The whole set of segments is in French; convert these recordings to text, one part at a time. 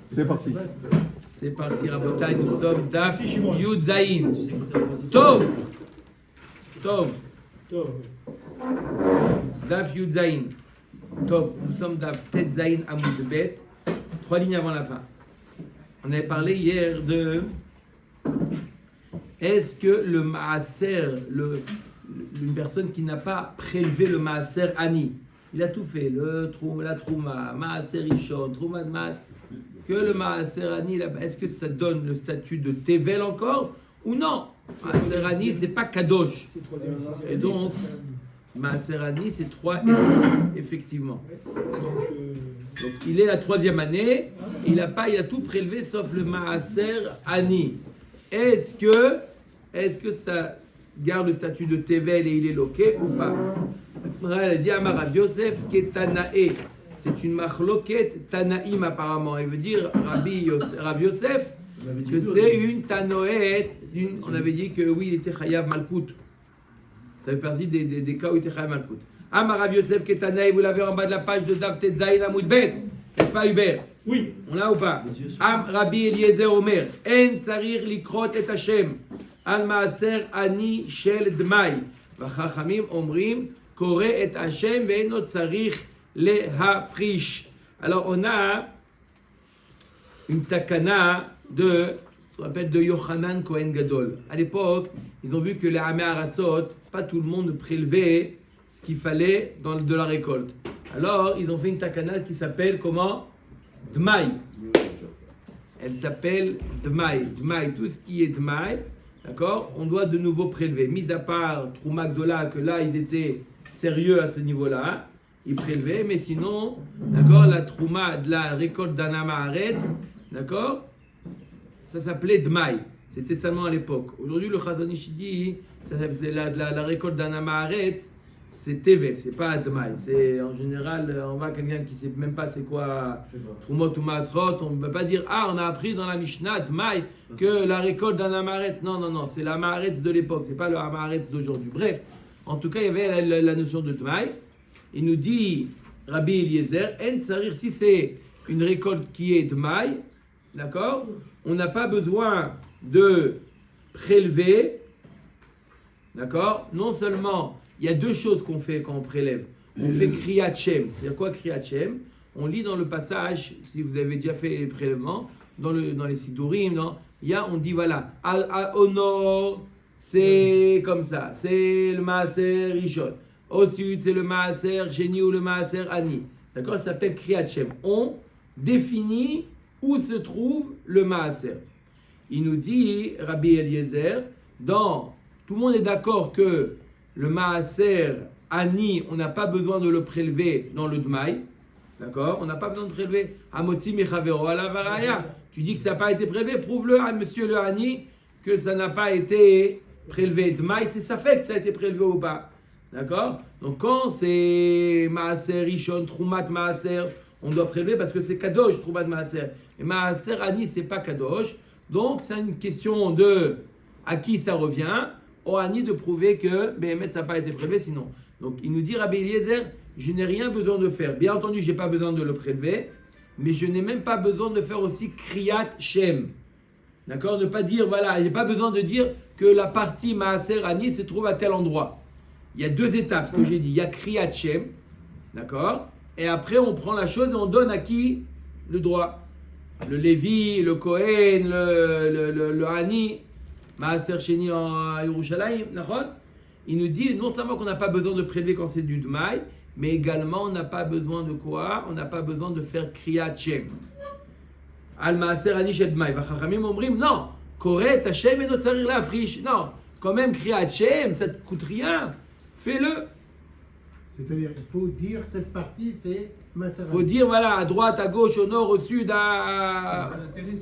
C'est parti. C'est parti, Rabotai, nous sommes Daf Yud Zayin. Tov. Daf Yud Zayin. Tov, nous sommes Daf Tet Zayin Amoud Bet. 3 lignes avant la fin. On avait parlé hier de est-ce que le maaser, une personne qui n'a pas prélevé le maaser Ani, il a tout fait, la trouma, maaser Rishon, trouma de mat, que le maaser Ani, est-ce que ça donne le statut de Tevel encore ou non? Maaser Ani, c'est pas Kadosh. Et donc, maaser Ani, c'est 3 et 6, effectivement. Donc, il est la 3e année, il a tout prélevé sauf le maaser Ani. Est-ce que ça garde le statut de Tevel et il est loqué ou pas? Elle a dit à Rav Yosef Ketanae. C'est une machloket Tanaïm apparemment. Il veut dire Rav Yosef que c'est une Tanoët. On avait dit que oui, il était Chayav Malkout. Ça fait partie des cas où il était Chayav Malkout. Amar Rav Yosef Ketanae, vous l'avez en bas de la page de Daf Tetzaïn Amoud Bet. N'est-ce pas Hubert? Oui. On l'a ou pas? Am Rabbi Eliezer Omer. En tsarir likrot et Hashem. Al maaser ani shel dmai. Vachachamim omrim kore et Hashem ve'eno tsarich lehafrish. Alors on a une takana de ce qu'on appelle de Yochanan Kohen Gadol. À l'époque, ils ont vu que les Amé Aratzot, pas tout le monde prélevait ce qu'il fallait de la récolte. Alors, ils ont fait une takana qui s'appelle comment? Dmaï. Elle s'appelle Dmaï. Dmaï, tout ce qui est Dmaï, d'accord, on doit de nouveau prélever. Mis à part Trouma Gdola, que là, ils étaient sérieux à ce niveau-là, ils prélevaient, mais sinon, d'accord, la Trouma de la récolte d'Anama Aret, d'accord, ça s'appelait Dmaï. C'était seulement à l'époque. Aujourd'hui, le Chazon Ish dit, la récolte d'Anama Aret, c'est Tevel, c'est pas Dmaï. C'est en général, on voit quelqu'un qui sait même pas c'est quoi Trumot ou Masrot. On ne peut pas dire on a appris dans la Mishnah Dmaï que la récolte d'un Amaretz. Non, c'est la Amaretz de l'époque, c'est pas le Amaretz d'aujourd'hui. Bref, en tout cas, il y avait la notion de Dmaï. Il nous dit Rabbi Eliezer, en tsarir, si c'est une récolte qui est Dmaï, d'accord, on n'a pas besoin de prélever, d'accord. Non seulement il y a 2 choses qu'on fait quand on prélève. On fait Kriyat Shem. C'est-à-dire quoi Kriyat Shem? On lit dans le passage, si vous avez déjà fait les prélèvements, dans les Sidurim, on dit voilà, au nord, c'est comme ça, c'est le Maaser Rishon. Au sud, c'est le Maaser Sheni ou le Maaser Ani. D'accord? Ça s'appelle Kriyat Shem. On définit où se trouve le Maaser. Il nous dit, Rabbi Eliezer, tout le monde est d'accord que le maaser ani, on n'a pas besoin de le prélever dans le dmaï, d'accord? On n'a pas besoin de prélever. Amoti mechavero ala varaya. Tu dis que ça n'a pas été prélevé, prouve-le à monsieur le ani que ça n'a pas été prélevé. Dmaï, c'est ça fait que ça a été prélevé ou pas, d'accord? Donc quand c'est maaser rishon, troumat maaser, on doit prélever parce que c'est kadosh, troumat maaser. Et maaser ani, c'est pas kadosh. Donc c'est une question de à qui ça revient. Au Ani de prouver que Béhémet ça n'a pas été prélevé sinon. Donc il nous dit Rabbi Eliezer, je n'ai rien besoin de faire. Bien entendu, je n'ai pas besoin de le prélever, mais je n'ai même pas besoin de faire aussi Kriyat Shem. D'accord? Ne pas dire, voilà, je n'ai pas besoin de dire que la partie Maaser Ani se trouve à tel endroit. Il y a 2 étapes, ce que j'ai dit. Il y a Kriyat Shem, d'accord? Et après, on prend la chose et on donne à qui le droit? Le Lévi, le Kohen, le Ani. Maaser Sheni en Yerushalayim, il nous dit non seulement qu'on n'a pas besoin de prélever quand c'est du Dmaï, mais également on n'a pas besoin de quoi? On n'a pas besoin de faire Kriyat Shem. Al Maaser Ani Shel Dmaï. Vachachamim omrim non. Koret Hashem et notre tsarir lafrish. Non. Quand même Kriyat Shem, ça ne te coûte rien. Fais-le. C'est-à-dire, il faut dire que cette partie, c'est Maaser Ani. Il faut dire, voilà, à droite, à gauche, au nord, au sud,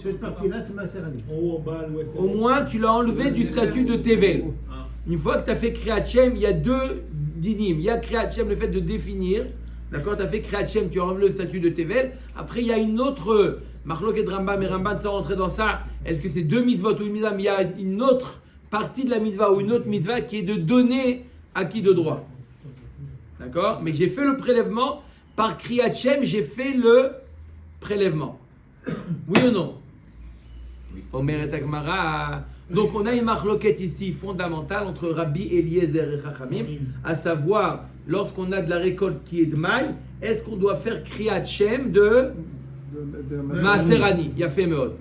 Cette partie-là, c'est Maaser Ani. Au moins, tu l'as enlevé du statut de Tevel. Une fois que tu as fait Kriyat Shem, il y a 2 dinim. Il y a Kriyat Shem, le fait de définir. D'accord, tu as fait Kriyat Shem, tu as enlevé le statut de Tevel. Après, il y a une autre, Machloket Rambam et Ramban, sans rentrer dans ça. Est-ce que c'est 2 mitzvot ou une mitzvah? Mais il y a une autre partie de la mitzvah ou une autre mitzvah qui est de donner à qui de droit. D'accord? Mais j'ai fait le prélèvement. Par Kriyat Shem, j'ai fait le prélèvement. Oui ou non? Omer et Agmara. Donc on a une marloquette ici fondamentale entre Rabbi Eliezer et Chachamim, à savoir, lorsqu'on a de la récolte qui est de maï, est-ce qu'on doit faire Kriyat Shem de Maaser Ani? Yafé Meod.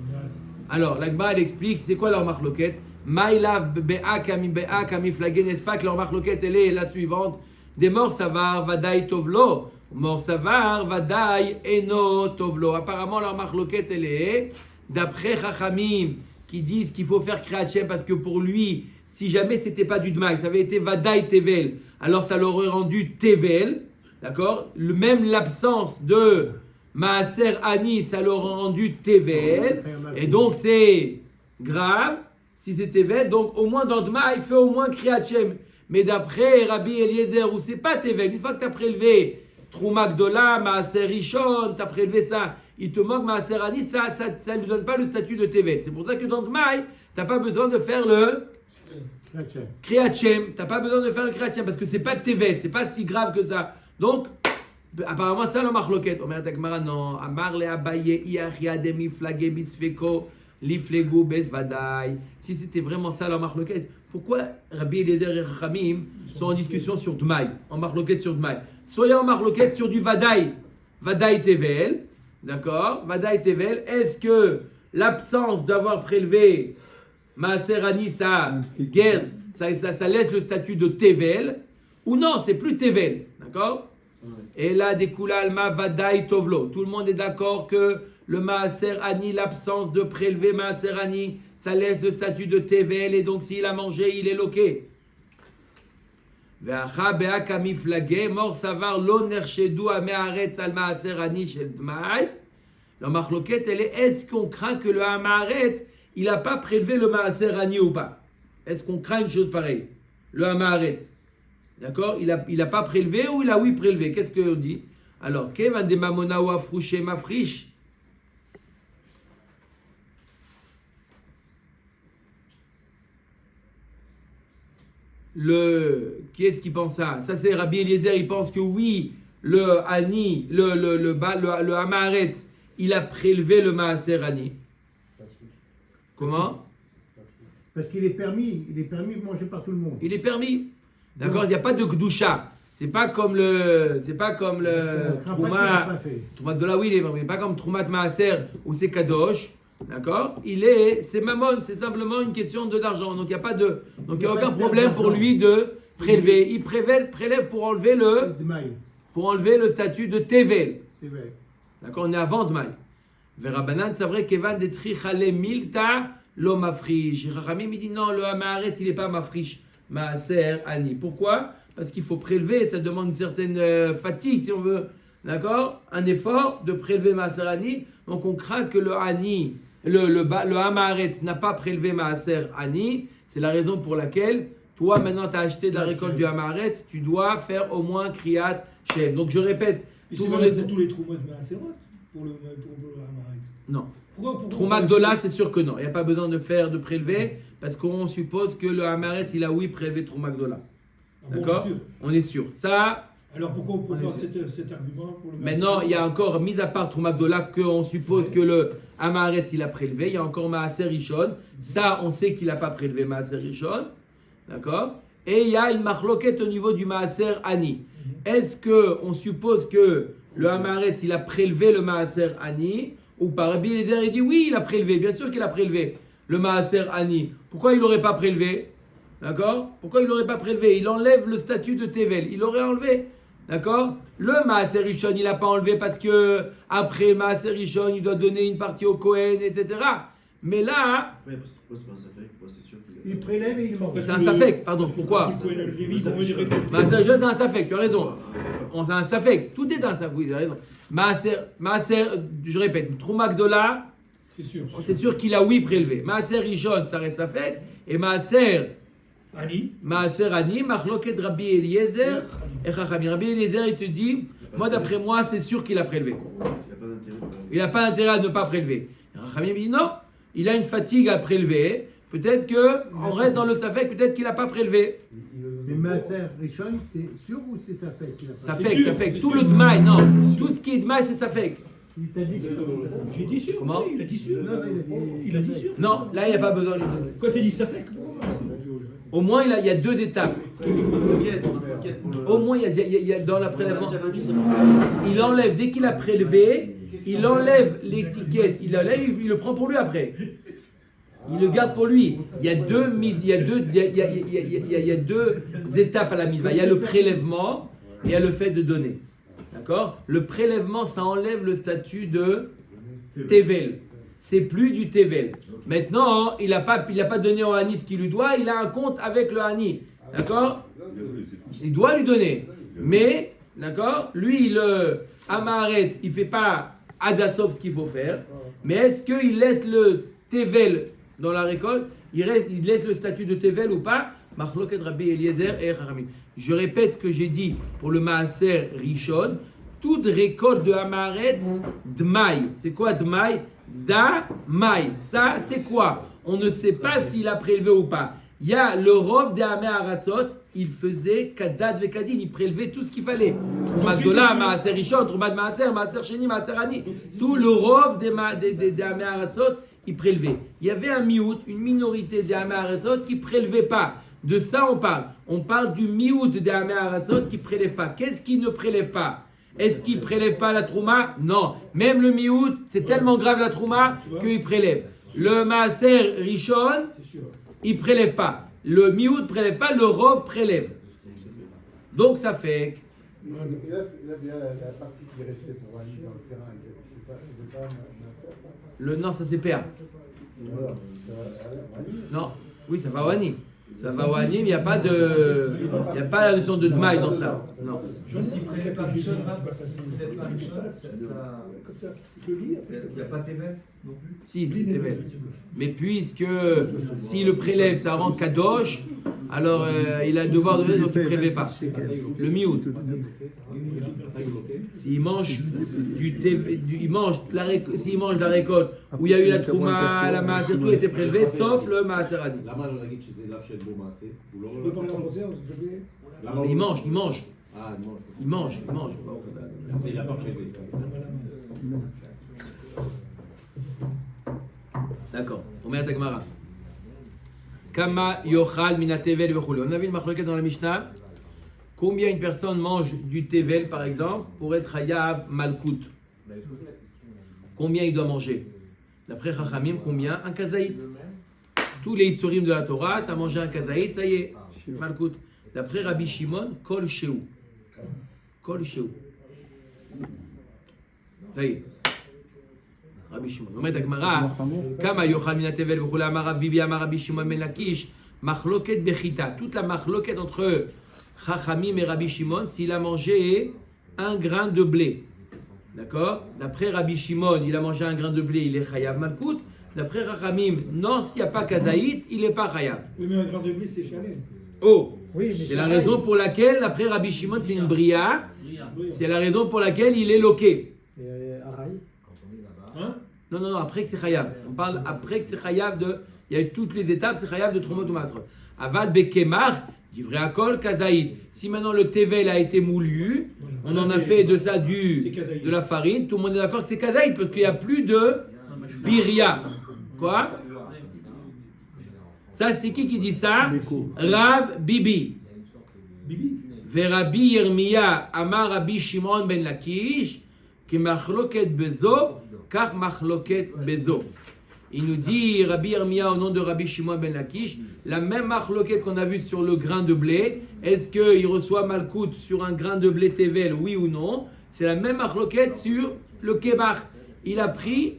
Alors, l'Agmara elle explique, c'est quoi leur marloquette? Maïlav be'a kami flagé, n'est-ce pas que leur marloquette elle est la suivante? Des morts savar vadai tovlo, mort savar vadai eno tovlo. Apparemment leur marloquette elle est d'après Chachamim qui disent qu'il faut faire Kriyat Shem parce que pour lui, si jamais c'était pas du Dmaï, ça avait été vadai tevel, alors ça l'aurait rendu tevel, d'accord? Même l'absence de Maaser Ani, ça l'aurait rendu tevel, et donc c'est grave. Si c'est Tevel, donc au moins dans Dma, il fait au moins Kriyat Shem. Mais d'après Rabbi Eliezer, où c'est pas Tevel, une fois que tu as prélevé Trouma Gdola, Maaser Rishon, tu as prélevé ça, il te manque Maaser Ani, ça ne lui donne pas le statut de Tevel. C'est pour ça que dans Dma, tu n'as pas besoin de faire le Kriyat Shem. Tu n'as pas besoin de faire le Kriyat Shem parce que c'est pas Tevel, c'est pas si grave que ça. Donc, apparemment, ça le marloquette. Omer Takmara, non. Amar le Abaye, Iachia demi flagé bisfeko. L'iflego bes vadai. Si c'était vraiment ça leur marloquette, pourquoi Rabbi Eliezer et Chachamim sont en discussion sur Dmaï, en marloquette sur Dmaï? Soyez en marloquette sur du vadai, vadai tevel, d'accord? Vadai tevel. Est-ce que l'absence d'avoir prélevé Maaser Ani, ça laisse le statut de tevel, ou non, c'est plus tevel, d'accord? Et là, des alma vadai tovlo. Tout le monde est d'accord que le Maaser Ani, l'absence de prélever Maaser Ani, ça laisse le statut de Tevel, et donc s'il a mangé, il est loqué. Ve'acha be'a kami flagé, mort savar lo nerchedu amearetz al Maaser Ani shel Dmaï. La marloquette, elle est, est-ce qu'on craint que le Hamaharetz, il n'a pas prélevé le Maaser Ani ou pas? Est-ce qu'on craint une chose pareille? Le Hamaharetz. D'accord? Il a pas prélevé ou il a oui prélevé? Qu'est-ce qu'on dit? Alors, Kevan de mamona ou afrouché mafriche. Qui est-ce qui pense ça? Ça c'est Rabbi Eliezer, il pense que oui, le Ani, le Hamaharet, il a prélevé le Maaser Ani. Comment? Parce qu'il est permis de manger par tout le monde. Il est permis. D'accord, il n'y a pas de Gdusha. C'est pas comme le Trouma de la oui, il est pas comme Troumat Maaser où c'est Kadosh. D'accord? C'est Mammon, c'est simplement une question d'argent. Donc il n'y a aucun problème pour lui de prélever. Il prélève pour enlever le statut de Tevel. D'accord? On est avant Dmaï. Verabanan, c'est vrai qu'Evan de Trichale Milta, l'homme mafriche. Rachamim, il dit non, le Hamaharet, il n'est pas mafriche. Maaser Ani. Pourquoi? Parce qu'il faut prélever, ça demande une certaine fatigue, si on veut. D'accord? Un effort de prélever Maaser Ani. Donc on craint que le Ani, le Hamaharet n'a pas prélevé Maaser Ani. C'est la raison pour laquelle, toi, maintenant, tu as acheté de la récolte du Hamaharet, tu dois faire au moins Kriyat Shem. Donc je répète, tout le monde est pour tous les Troumot de Maaserot, pour le Hamaharet. Non. Trouma Gdola, c'est sûr que non. Il n'y a pas besoin de prélever, parce qu'on suppose que le Hamaharet, il a oui prélevé Trouma Gdola. D'accord? On est sûr. Ça. Alors pourquoi on prend cet argument pour le Maintenant, il y a encore, mis à part Trouma Gdola, qu'on suppose que le Hamaharet, il a prélevé. Il y a encore Maaser Rishon. Ça, on sait qu'il n'a pas prélevé Maaser Rishon. D'accord? Et il y a une marloquette au niveau du Maaser Ani. Est-ce qu'on suppose que le Hamaharet, il a prélevé le Maaser Ani ou pas? Rabbi Eliezer, il dit oui, il a prélevé. Bien sûr qu'il a prélevé le Maaser Ani. Pourquoi il n'aurait pas prélevé? D'accord? Pourquoi il n'aurait pas prélevé? Il enlève le statut de Tevel. Il aurait enlevé. D'accord? Le Maaser Rishon, il n'a pas enlevé parce que après Maaser Rishon, il doit donner une partie au Kohen, etc. Mais là. Pourquoi c'est pas un safek? Pourquoi c'est sûr qu'il Il prélève et il mange. C'est un safek, pardon. Pourquoi? Maaser Rishon, c'est un safek, tu as raison. C'est un safek. Tout est un safek, oui, tu as raison. Maaser, je répète, Trouma Gdola, c'est sûr qu'il a oui prélevé. Maaser Rishon, ça reste safek. Et Maaser Ani, Machloket Rabbi Eliezer et Chachamim. Rabbi Eliezer, il te dit, moi d'après moi, c'est sûr qu'il a prélevé. Il n'a pas d'intérêt à ne pas prélever. Chachamim dit non, il a une fatigue à prélever. Peut-être qu'on reste dans le safek, peut-être qu'il n'a pas prélevé. Mais Maaser Rishon, c'est sûr ou c'est safek? Safek. Tout le Dmaï, non. Tout ce qui est Dmaï, c'est safek. Il t'a dit que J'ai dit sûr. Comment? Oui, il a dit sûr. Non, Il a dit sûr. Non, là, il n'y a pas besoin de lui donner. Quand il dit ça fait. Au moins, il y a deux étapes. Au moins, il y a dans la prélèvement. Il enlève, dès qu'il a prélevé, il enlève l'étiquette, il l'enlève, il le prend pour lui après. Il le garde pour lui. Il y a deux étapes à la mise. Il y a le prélèvement et il y a le fait de donner. D'accord? Le prélèvement, ça enlève le statut de Tevel. C'est plus du Tevel. Maintenant, il n'a pas donné au Hani ce qu'il lui doit, il a un compte avec le Hani. D'accord? Il doit lui donner. Mais, d'accord, lui, le Amaharet, il ne fait pas Adasov ce qu'il faut faire. Mais est-ce qu'il laisse le Tevel dans la récolte? Il laisse le statut de Tevel ou pas? Machloket Rabbi Eliezer et Chachamim. Je répète ce que j'ai dit pour le Maaser Rishon. Toute récolte de Amaharet, Dmaï. C'est quoi Dmaï? Da-maï. Ça, c'est quoi? On ne sait pas s'il a prélevé ou pas. Il y a le rov des Amé Aratzot, il faisait Kadat Vekadin, il prélevait tout ce qu'il fallait. Troumat Gola, Maaser Rishon, Troumat Maaser, Maaser Sheni, Maaser Ani. Tout le rov des Amé Aratzot, il prélevait. Il y avait un miout, une minorité des Amé Aratzot qui ne prélevait pas. De ça, on parle. On parle du miout des Amé Aratzot qui ne prélève pas. Qu'est-ce qui ne prélève pas? Est-ce qu'il ne prélève pas la trouma? Non. Même le miout, c'est tellement grave la trouma qu'il prélève. Le maaser rishon, il ne prélève pas. Le miout ne prélève pas, le rov prélève. Donc ça fait... il a bien la partie qui est restée pour aller dans le terrain. C'est pas un affaire, ça? Non, ça c'est père. Alors, ça va à Wani. Non, oui, ça va au Hani. Ça va au Hani, mais il n'y a pas la notion de Dmaï dans ça. Non. S'il prélève pas Rishon, il n'y a pas Tevel non plus. Si, c'est Tevel. Mais puisque s'il le prélève, ça rend Kadosh, alors il a le devoir de donner, donc il ne prélève pas. Le miout. S'il mange s'il mange la récolte où il y a eu la trouma, la masse, tout a été prélevé, sauf le maaserani. למה לא נגיד שזה לאו של בו מעשה? הוא לא... Je peux parler en français, s'il te plaît. למה Il הוא... mange. אה, אני mange. Il mange. זה il a pas prélevé. D'accord. On met à Gemara. Kama yochal mina tevel vechule. On a vu une marloquette dans la Mishnah. Combien une personne mange du tevel, par exemple, pour être hayav malkout? Combien il doit manger? D'après Chachamim, combien? Un kazaït. Tous les historimes de la Torah, tu as mangé un kazaït, ça y est, malkout. D'après Rabbi Shimon, kol sheou. Kol sheou. Ça y est. Rabbi Shimon. On met à Gemara. Kama yochal mina tevel vechule amar Rabbi Bi amar Rabbi Shimon ben Lakish. Machloket bechita. Toute la machloket entre Chachamim et Rabbi Shimon, s'il a mangé un grain de blé. D'accord? D'après Rabbi Shimon, il a mangé un grain de blé, il est chayav malkout. D'après Chachamim, non, s'il n'y a pas kazaït, il n'est pas chayav. Oui, mais un grain de blé, c'est chalé. Oh! Oui, mais C'est la raison pour laquelle, d'après Rabbi Shimon, c'est une bria. C'est la raison pour laquelle il est loqué. Hein? Non, après que c'est chayav. On parle après que c'est chayav de. Il y a eu toutes les étapes, c'est chayav de Trumot ou Masrot. Aval bekemar, divrei akol kazaït. Si maintenant le tevel a été moulu, on en a fait de ça de la farine, tout le monde est d'accord que c'est kazaït parce qu'il n'y a plus de biria. Quoi? Ça, c'est qui dit ça? Rav Bibi. Bibi. Verabi Yirmiya Amar Rabbi Shimon ben Lakish, qui machloket bezo, car machloket bezo. Il nous dit, Rabbi Yirmiya, au nom de Rabbi Shimon ben Lakish, la même machloket qu'on a vue sur le grain de blé, est-ce qu'il reçoit malkout sur un grain de blé tevel, oui ou non? C'est la même machloket sur le kebach. Il a pris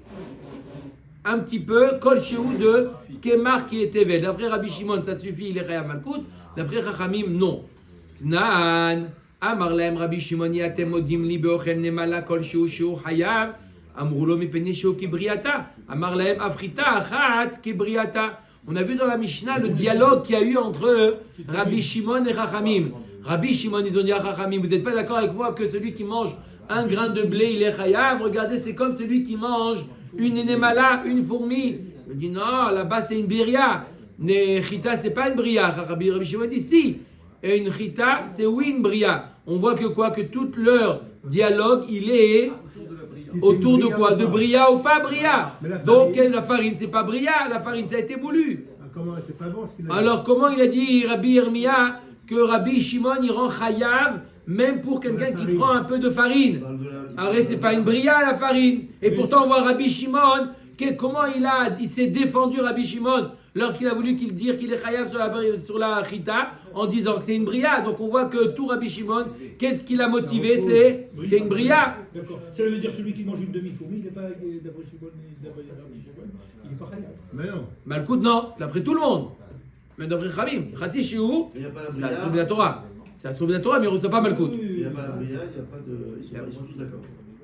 un petit peu kol sheou de kemar qui est tevel. D'après Rabbi Shimon, ça suffit, il est chayav malkout. D'après Chachamim, non. Naan, Amar lahem Rabbi Shimon, yatem modim li beochel nemala kol sheou sheou chayav. אמרו לו מפני שהוא כבריאתה, אמר להם אפריתה אחת כבריאתה. On a vu dans la Mishnah le dialogue qu'il y a eu entre Rabbi Shimon et Chachamim. Rabbi Shimon, ils ont dit à Chachamim, vous n'êtes pas d'accord avec moi que celui qui mange un grain de blé, il est chayav? Regardez, c'est comme celui qui mange une énémala, une fourmi. Il dit non, là-bas c'est une biria. Une chita, c'est pas une bria. Rabbi Shimon dit si. Et une chita, c'est oui une bria. On voit que quoi? Que tout leur dialogue, il est Autour de bria quoi? ou De pas? bria ou pas bria? Mais la Donc farine- la farine, c'est pas bria, la farine, ça a été moulu. Ah, comment? C'est pas bon ce qu'il a dit. Alors comment il a dit Rabbi Yirmiya que Rabbi Shimon il rend chayav même pour quelqu'un qui prend un peu de farine? Alors c'est pas une bria la farine. Et pourtant on voit Rabbi Shimon, comment il s'est défendu Rabbi Shimon lorsqu'il a voulu dire qu'il est chayav sur la chita en disant que c'est une bria. Donc on voit que tout Rabbi Shimon, qu'est-ce qui l'a motivé? C'est une bria. D'accord. Ça veut dire celui qui mange une demi-fourmi, il n'est pas d'après Shimon, d'après Rabbi Shimon, il n'est pas chayav. Mais non. Malkout non, d'après tout le monde. Mais d'après Khamim, Khati Shiou, Il n'y a pas la c'est la bria. sauve de la Torah. C'est la sauve de la Torah, mais il ne reçoit pas Malkout. Il n'y a pas la bria, il n'y a pas de. Ils sont tous d'accord.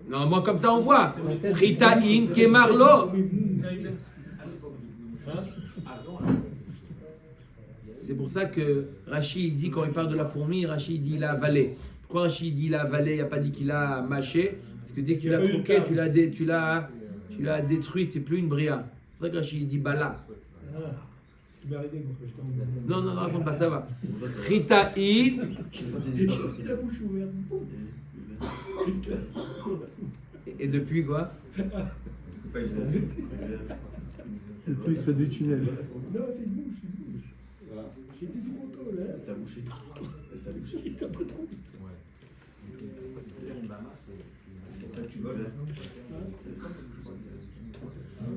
Non, moi comme ça on voit. Ritaïn, Kemarlo. C'est pour ça que Rashi dit, quand il parle de la fourmi, Rashi dit il a avalé. Pourquoi Rashi dit il a avalé, il n'a pas dit qu'il a mâché? Parce que dès que tu l'as croqué, tu l'as détruite, c'est plus une bria. C'est pour ça que Rashi dit bala. Ah, ce qui m'est arrivé quand j'étais en Non, raconte pas, ça va. Ritaïn, Je sais pas des histoires. la bouche ouverte. et depuis quoi? Depuis il fait du tunnel. Non, c'est une bouche, Voilà. J'étais du contrôle, hein. Elle t'a bouché. Elle t'a bouché. Il était un peu trop.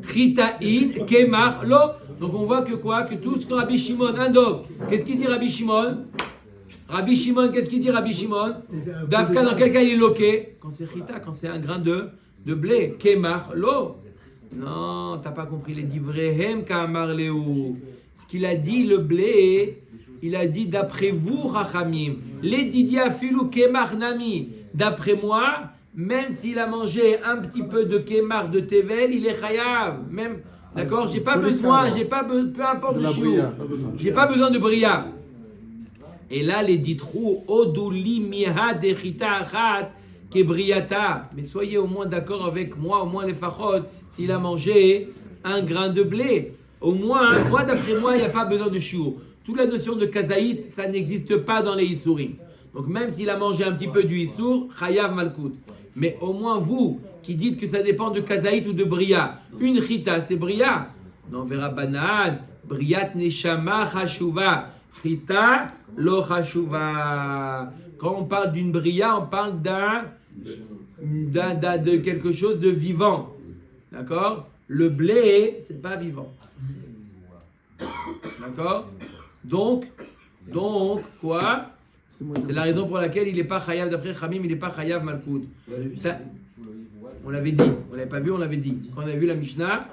Ritaïn, Kemar, Lo. Donc on voit que quoi? Que tout ce que Rabbi Shimon, un dog. Qu'est-ce qu'il dit Rabbi Shimon? Rabbi Shimon, qu'est-ce qu'il dit Rabbi Shimon? Dafka, dans quel cas il est loqué? Quand c'est Rita, quand c'est un grain de blé. Kemar, Lo. Non, t'as pas compris les divrehem Kamar Léo. Ce qu'il a dit, le blé, il a dit d'après vous, Rachamim. Les Didia Filou Kemar Nami. D'après moi, même s'il a mangé un petit peu de Kemar de Tevel, il est chayav. Même, d'accord? J'ai pas besoin, peu importe le chiot. J'ai pas besoin de bria. Et là, les ditrou, Oduli Miha Dechita Achat Kebriata. Mais soyez au moins d'accord avec moi, au moins les fachot, s'il a mangé un grain de blé. Au moins, moi, d'après moi, il n'y a pas besoin de chiour. Toute la notion de kazaït, ça n'existe pas dans les Issourim. Donc même s'il a mangé un petit peu du Issour, chayav malkout. Mais au moins vous, qui dites que ça dépend de kazaït ou de bria, une chita, c'est bria. Non, verra banan, briat neshama chashuva. Chita, lo chashuva. Quand on parle d'une bria, on parle de quelque chose de vivant. D'accord? Le blé, c'est pas vivant. D'accord? Donc, quoi? C'est la raison pour laquelle il n'est pas chayav, d'après Khamim, il n'est pas chayav malkout. On l'avait dit, on l'avait pas vu, on l'avait dit. Quand on a vu la Mishnah,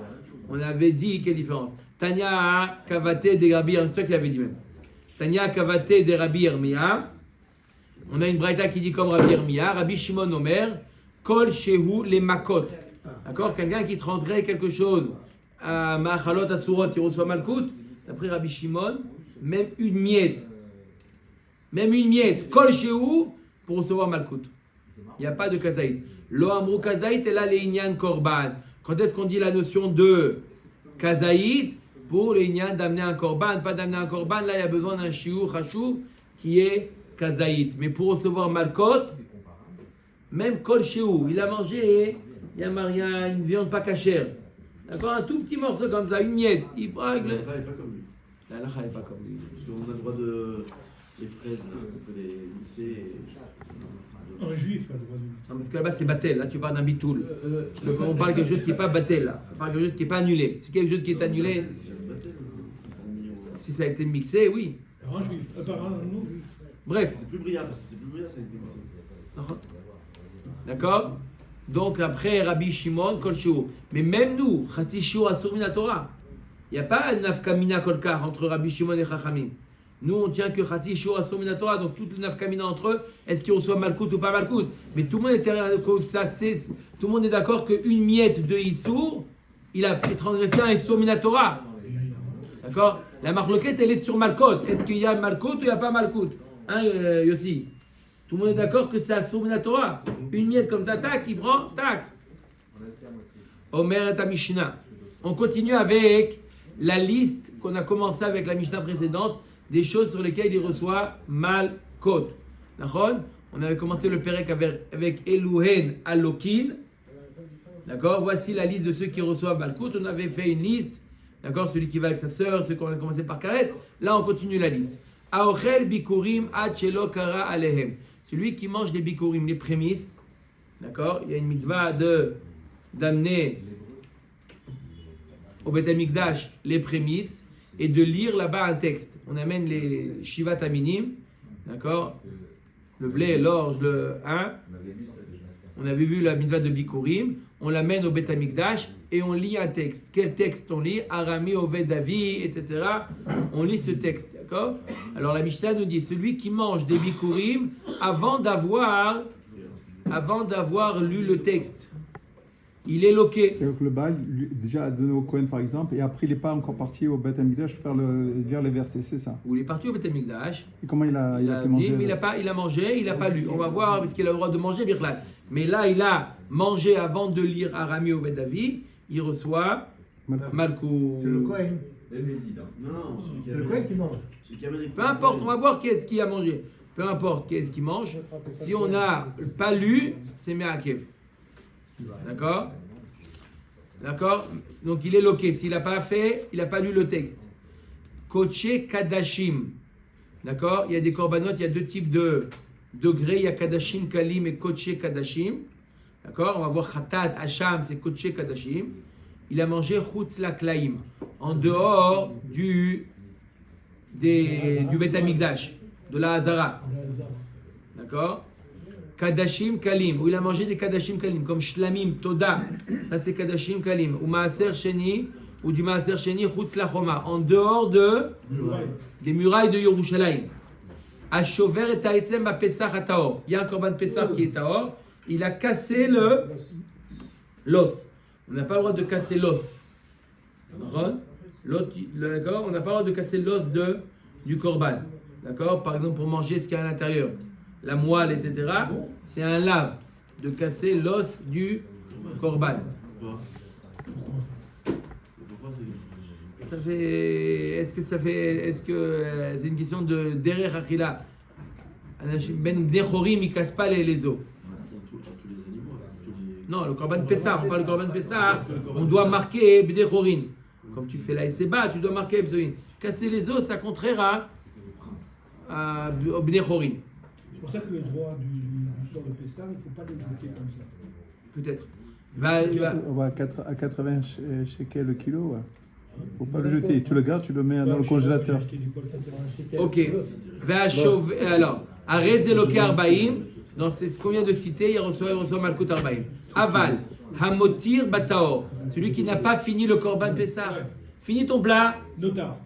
on avait dit quelle différence. Tanya Kavate de Rabbi, c'est ça qu'il avait dit même. Tanya Kavate de Rabbi Yirmiya. On a une braïta qui dit comme Rabbi Yirmiya, Rabbi Shimon Omer, Kol Shehu les Makot. D'accord? Quelqu'un qui transgresse quelque chose à Ma'achalot Asurot, il reçoit malkout. D'après Rabbi Shimon, même une miette, Kol Shehu, pour recevoir malkout. Il n'y a pas de kazaït. Lo amrou kazaït, et là les inyan korban. Quand est-ce qu'on dit la notion de kazaït? Pour les inyan d'amener un korban, pas d'amener un korban, là il y a besoin d'un shiur chashou qui est kazaït. Mais pour recevoir malkot, même kol shehu, il a mangé, il y a une viande pas cachère. D'accord? Un tout petit morceau comme ça, une miette. Il prend avec le... La halakha n'est pas comme lui. La halakha n'est pas comme lui. Parce qu'on a le droit de. Les fraises, là, on peut les mixer. Un juif a le droit de. Non, parce que là-bas c'est batel, là tu parles d'un bitoul. On parle de quelque chose qui n'est pas batel, là. On parle de quelque chose qui n'est pas annulé. Si quelque chose qui est annulé, si ça a été mixé, oui. Par un juif, par un non-juif. Bref. C'est plus brillant, parce que c'est plus brillant, ça a été mixé. D'accord? Donc après Rabbi Shimon, Kol Shiur. Mais même nous, Chati Shiur Asur Min Torah. Il n'y a pas un nafkamina kolkar entre Rabbi Shimon et Chachamim. Nous on tient que Chati Shiur Asur Min Torah, donc toute le nafkamina entre eux, est-ce qu'ils reçoivent malkout ou pas malkout? Mais tout le monde tout le monde est d'accord qu'une miette de Issour, il a fait transgresser un Issour Min Torah. D'accord? La marloquette elle est sur malkout. Est-ce qu'il y a malkout ou il n'y a pas malkout? Hein Yossi? Tout le monde est d'accord que c'est Asur Min Torah. Une miette comme ça, tac, il prend, tac. Omer et Mishnah. On continue avec la liste qu'on a commencé avec la Mishnah précédente, des choses sur lesquelles il reçoit malkot. D'accord? On avait commencé le Pérec avec Eluhen Alokin. D'accord? Voici la liste de ceux qui reçoivent Malkout. On avait fait une liste. D'accord? Celui qui va avec sa sœur, ceux qu'on a commencé par Karet. Là, on continue la liste. Aochel bikurim ad shelo kara alehem. Celui qui mange les bikurim, les prémices. D'accord? Il y a une mitzvah d'amener au Beth Amikdash les prémices et de lire là-bas un texte. On amène les Shivat Aminim. D'accord? Le blé, l'orge, le 1. On avait vu la mitzvah de bikurim. On l'amène au Beth Amikdash et on lit un texte. Quel texte on lit? Arami, Oved, Davi, etc. On lit ce texte, d'accord? Alors la Mishnah nous dit, celui qui mange des bikurim avant d'avoir lu le texte, il est loqué. C'est-à-dire que le Baal, déjà, a donné au Cohen, par exemple, et après, il n'est pas encore parti au Beth Amikdash lire les versets, c'est ça. Ou il est parti au Beth Amikdash. Et comment il a pu manger Mais il a mangé, il n'a pas lu. On va voir, parce qu'il a le droit de manger, Birlan. Mais là, il a mangé avant de lire Arami Oved Davi, il reçoit Malkout. C'est le Cohen. Non, C'est le Cohen qui mange. celui qui amène les Peu importe, on va voir qui est-ce qui a mangé. Peu importe qui est-ce qui mange. Si on n'a pas lu, c'est Me'akev. D'accord? D'accord? Donc il est loqué. S'il n'a pas fait, il n'a pas lu le texte. Koché Kadashim. D'accord? Il y a des corbanotes, il y a deux types de degrés. Il y a Kadashim Kalim et Koché Kadashim. D'accord? On va voir Khatat, Hacham, c'est Koché Kadashim. Il a mangé Chutz Laklaim. En dehors du Beth Amikdash, de la Hazara. D'accord? Kadashim Kalim, où il a mangé des Kadashim Kalim, comme Shlamim, Toda, ça c'est Kadashim Kalim, ou Maaser Sheni, ou du Maaser Sheni, Chutz Lachoma, en dehors des murailles de Yerushalayim. Ashover et Taetzem à Pesach à Taor. Il y a un Korban Pesach qui est Taor, il a cassé l'os. On n'a pas le droit de casser l'os. D'accord? On n'a pas le droit de casser l'os du Korban. D'accord? Par exemple, pour manger ce qu'il y a à l'intérieur. La moelle, etc. C'est un lave de casser l'os du Korban. Pourquoi c'est... Ça fait. Est-ce que c'est une question de Derer Achila? Ben Dechorim, il ne casse pas les os. Tous les animaux. Non, le Korban Pessah, on parle de Korban Pessah, on doit marquer Bdechorin. Comme tu fais la SEBA, tu dois marquer Bdechorin. Casser les os, ça contraire à Bdechorin. C'est pour ça que le droit du soir de Pessah, il ne faut pas le jeter comme ça. Peut-être. À 80 shekels le kilo, ouais. Faut pas le jeter. Tu le gardes, tu le mets dans le congélateur. Ok. Alors, Arez Eloke Arbaïm, c'est ce qu'on vient de citer, il reçoit Malkout Arbaïm. Aval, Hamotir Bataor, celui qui n'a pas fini le Korban Pessah. Fini ton plat. Notar.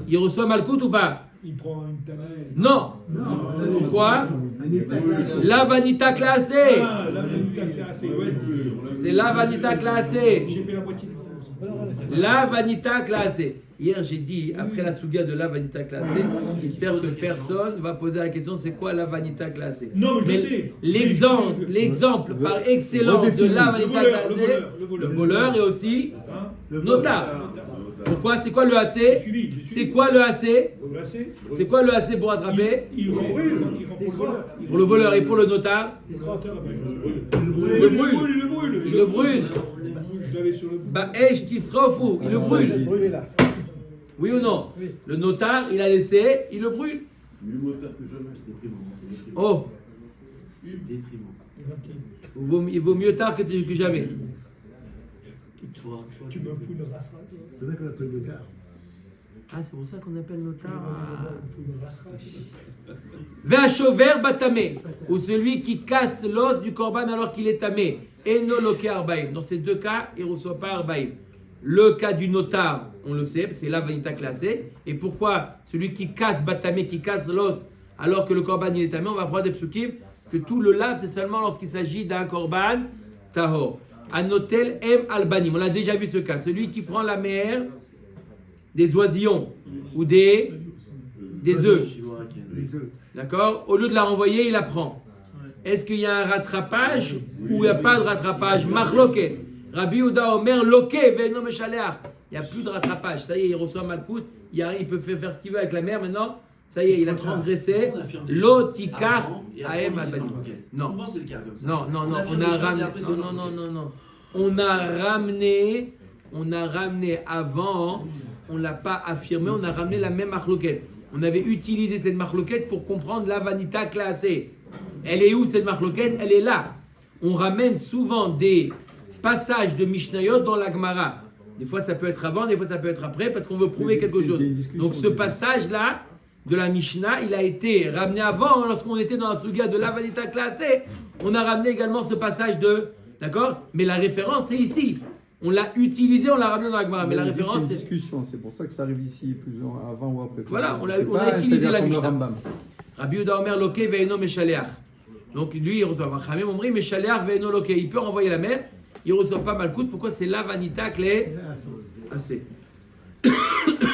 Il reçoit Malkout ou pas? Il prend une tana. Non. Pourquoi? La vanita classée. Ah, la vanita classée, ouais. C'est la vanita classée. J'ai fait la moitié du coup. La vanita classée. Hier, j'ai dit, après la souga de la vanita classée, j'espère que personne va poser la question c'est quoi la vanita classée? Non, mais je sais. L'exemple par excellence de la vanita classée, le voleur et aussi notar. Pourquoi? C'est quoi le AC? C'est quoi le AC? C'est quoi le AC pour attraper? Il brûle. Pour le voleur et pour le notar? Il le brûle. Je l'avais sur le bout. Ba'esh tisrofu, il le brûle. Oui ou non? Le notar, il a laissé, il le brûle. Mieux moteur que jamais, c'est déprimant. C'est déprimant. Oh, C'est déprimant. il vaut mieux tard que jamais. Toi, Tu me fous de race. Peut-être qu'on appelle le gars. Ah, c'est pour ça qu'on appelle notar. Tu me fous de race. Ve'ashover batame, ou celui qui casse l'os du korban alors qu'il est tamé. Eno loke arbaim. Dans ces deux cas, il ne reçoit pas arbaim. Le cas du notar, on le sait, c'est la vanita classée. Et pourquoi celui qui casse batame, qui casse l'os alors que le korban il est tamé, on va voir des psukim que tout le lave, c'est seulement lorsqu'il s'agit d'un korban tahor. Anotel em albanim. On a déjà vu ce cas. Celui qui prend la mère des oisillons ou des œufs. D'accord? Au lieu de la renvoyer, il la prend. Est-ce qu'il y a un rattrapage ou il n'y a pas de rattrapage? Machloket. Rabbi Yehuda Omer loké ve'eno meshaleach. Il n'y a plus de rattrapage. Ça y est, il reçoit Malkout. Il peut faire ce qu'il veut avec la mère maintenant. Ça y est, il a transgressé. Lotikar aem albanim. Non. Souvent, c'est le cas comme ça. Non. On a ramené. Non. on a ramené avant, on l'a pas affirmé, on a ramené la même marloquette. On avait utilisé cette marloquette pour comprendre la vanita classée. Elle est où cette marloquette? Elle est là. On ramène souvent des passages de Mishnayot dans la Gemara. Des fois ça peut être avant, des fois ça peut être après, parce qu'on veut prouver quelque chose. Donc ce passage-là de la Mishnah, il a été ramené avant, lorsqu'on était dans la Suga de la vanita classée. On a ramené également ce passage de... D'accord? Mais la référence est ici. On l'a utilisé, on l'a ramené dans la Gemara. Mais la référence, c'est une discussion. C'est pour ça que ça arrive ici, plus avant ou après. Voilà, on a utilisé la Mishnah. Rabbi Yehuda Omer Loke ve'eno meshaleach. Donc lui, il reçoit. Rachamim Omri meshaleach ve'eno loke. Il peut renvoyer la mer. Il ne reçoit pas malkout. Pourquoi? C'est la vanita clé. Assez.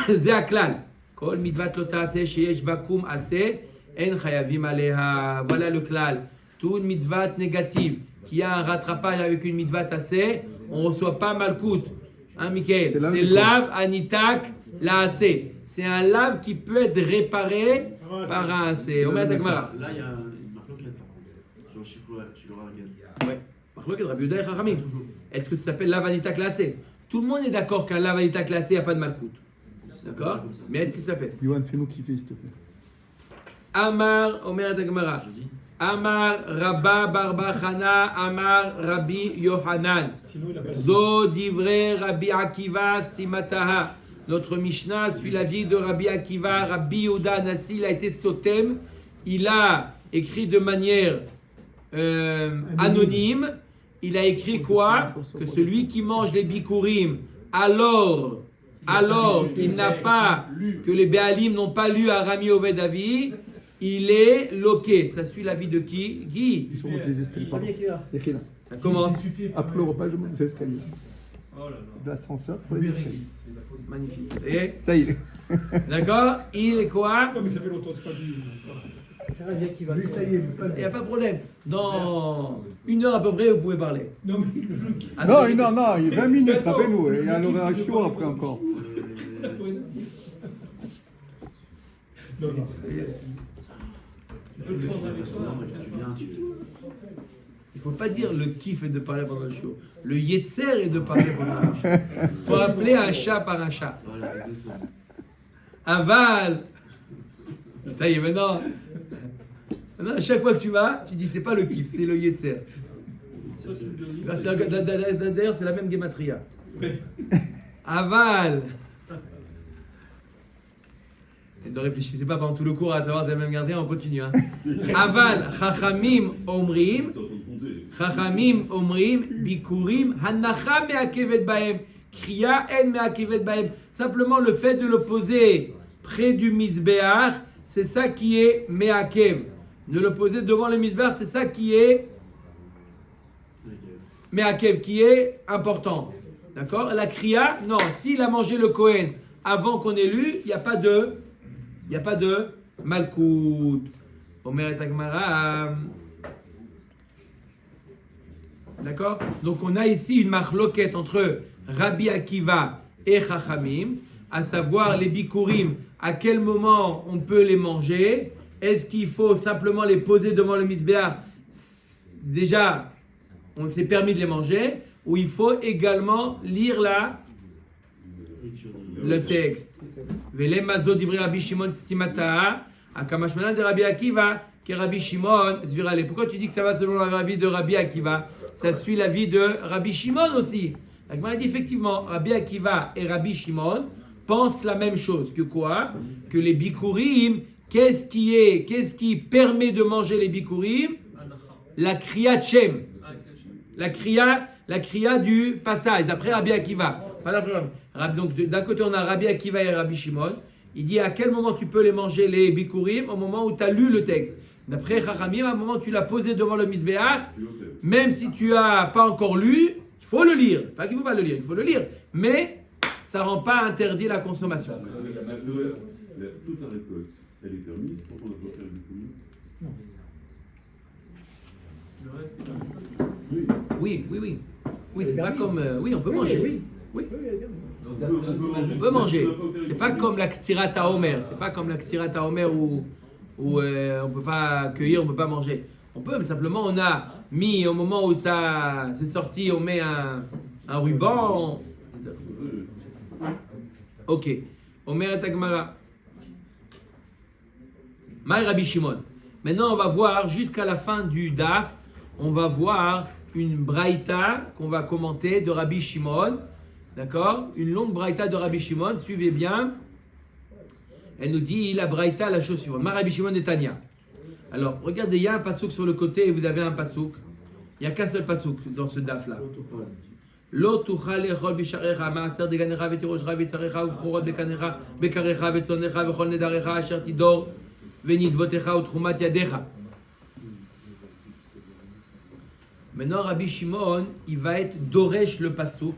Zé aklal. Kol mitvat lo ta'aseh sheyesh bakum aseh en chayavim aleha. Voilà le klal. Tout une mitzvah négative qui a un rattrapage avec une mitzvah assez, on ne reçoit pas malkout. Hein, Michael? C'est lave anitak la assez. C'est un lave qui peut être réparé par un assez. Là, il y a une marloquette. Sur Shilora Hagen. Ouais. Marloquette, Rabbi Yehuda et Chachamim. Est-ce que ça s'appelle lave anitak la assez? Tout le monde est d'accord qu'un lave anitak la assez, il n'y a pas de malkout. D'accord? Mais est-ce que ça fait? Yohan, fais-nous kiffer, s'il te plaît. Amar, Omer Gemara. Amar Rabba Barba Chana, Amar Rabbi Yohanan. Zo divrei Rabbi Akiva Stimataha. Notre Mishnah suit la vie de Rabbi Akiva. Rabbi Yehuda Nassi, il a été sotem. Il a écrit de manière anonyme. Il a écrit quoi? Que celui qui mange les bikurim, alors il n'a pas, que les Béalim n'ont pas lu Arami Oved Avi, il est loqué. Ça suit l'avis de qui? Guy. Il faut monter les escaliers. Pardon. Ça commence. Après le repas, je monte les escaliers. De l'ascenseur pour les escaliers. Magnifique. Et ça y est. d'accord? Il est quoi? Non, mais ça fait longtemps que c'est pas dit. Lui, ça y est, Il n'y a pas de problème. Dans 1 heure à peu près, vous pouvez parler. Non, mais Non, il y a 20 minutes, rappelez-nous. Il y a l'horaire chaud après encore. non. Tu viens, tu Il ne faut pas dire le kiff est de parler pendant le show. Le yetzer est de parler pendant le show. Il faut appeler un chat par un chat. Voilà, exactement. Aval. Ça y est, maintenant, à chaque fois que tu vas, tu dis c'est pas le kiff, c'est le yetzer. D'ailleurs, c'est la même gematria. Aval. Et ne réfléchissez pas pendant tout le cours à savoir si c'est la même gematria, on continue. Hein. Aval, chachamim omrim, bikurim, hanacha me'akevet bahem, kriya en me'akevet bahem. Simplement le fait de le poser près du misbéach, c'est ça qui est me'akev. Ne le poser devant le misbéach, c'est ça qui est me'akev, qui est important. D'accord? La kriya, non. S'il a mangé le Kohen avant qu'on ait lu, il n'y a pas de malkout. Omer et Agmara. D'accord? Donc on a ici une marloquette entre Rabbi Akiva et Chachamim, à savoir les bikurim, à quel moment on peut les manger. Est-ce qu'il faut simplement les poser devant le misbéach? Déjà, on s'est permis de les manger, ou il faut également lire le texte. Velem mazo divrei Rabbi Shimon tzimataha, akamashmanan de Rabbi Akiva, que Rabbi Shimon zvirale. Pourquoi tu dis que ça va selon l'avis de Rabbi Akiva? Ça suit l'avis de Rabbi Shimon aussi. La Gemara dit effectivement, Rabbi Akiva et Rabbi Shimon pensent la même chose. Que quoi? Que les bikurim, qu'est-ce qui permet de manger les bikurim? La kriya Shem. La kriya du passage, d'après Rabbi Akiva. Donc d'un côté on a Rabbi Akiva et Rabbi Shimon. Il dit à quel moment tu peux les manger les bikurim? Au moment où tu as lu le texte. D'après Chachamim, à un moment où tu l'as posé devant le misbéach, même si tu n'as pas encore lu, il faut le lire. Pas qu'il ne faut pas le lire, il faut le lire. Mais ça ne rend pas interdit la consommation. Toute la récolte, elle est permise pour qu'on ne doit faire du coulis. Oui. Oui, c'est pas comme. Oui, on peut manger. Oui. On peut manger. C'est pas comme la Ktirat HaOmer. C'est pas comme la Ktirat HaOmer où on ne peut pas cueillir, on ne peut pas manger. On peut, mais simplement on a mis au moment où ça c'est sorti, on met un ruban. Ok. Omer et Agmara. Maï Rabbi Shimon. Maintenant, on va voir jusqu'à la fin du DAF, on va voir une braïta qu'on va commenter de Rabbi Shimon. D'accord? Une longue braïta de Rabbi Shimon. Suivez bien. Elle nous dit la braïta, la chose suivante. Ma Rabbi Shimon et Tanya. Alors, regardez, il y a un pasouk sur le côté et vous avez un pasouk. Il n'y a qu'un seul pasouk dans ce DAF-là. Lo tuchal echol bisharecha maaser deganecha v'tiroshcha v'tzarecha uvchorot bekanecha bekarecha v'tzonecha v'chol nedarecha asher tidor v'nidvotecha utrumat yadecha. Maintenant, Rabbi Shimon, il va être doresh le pasouk.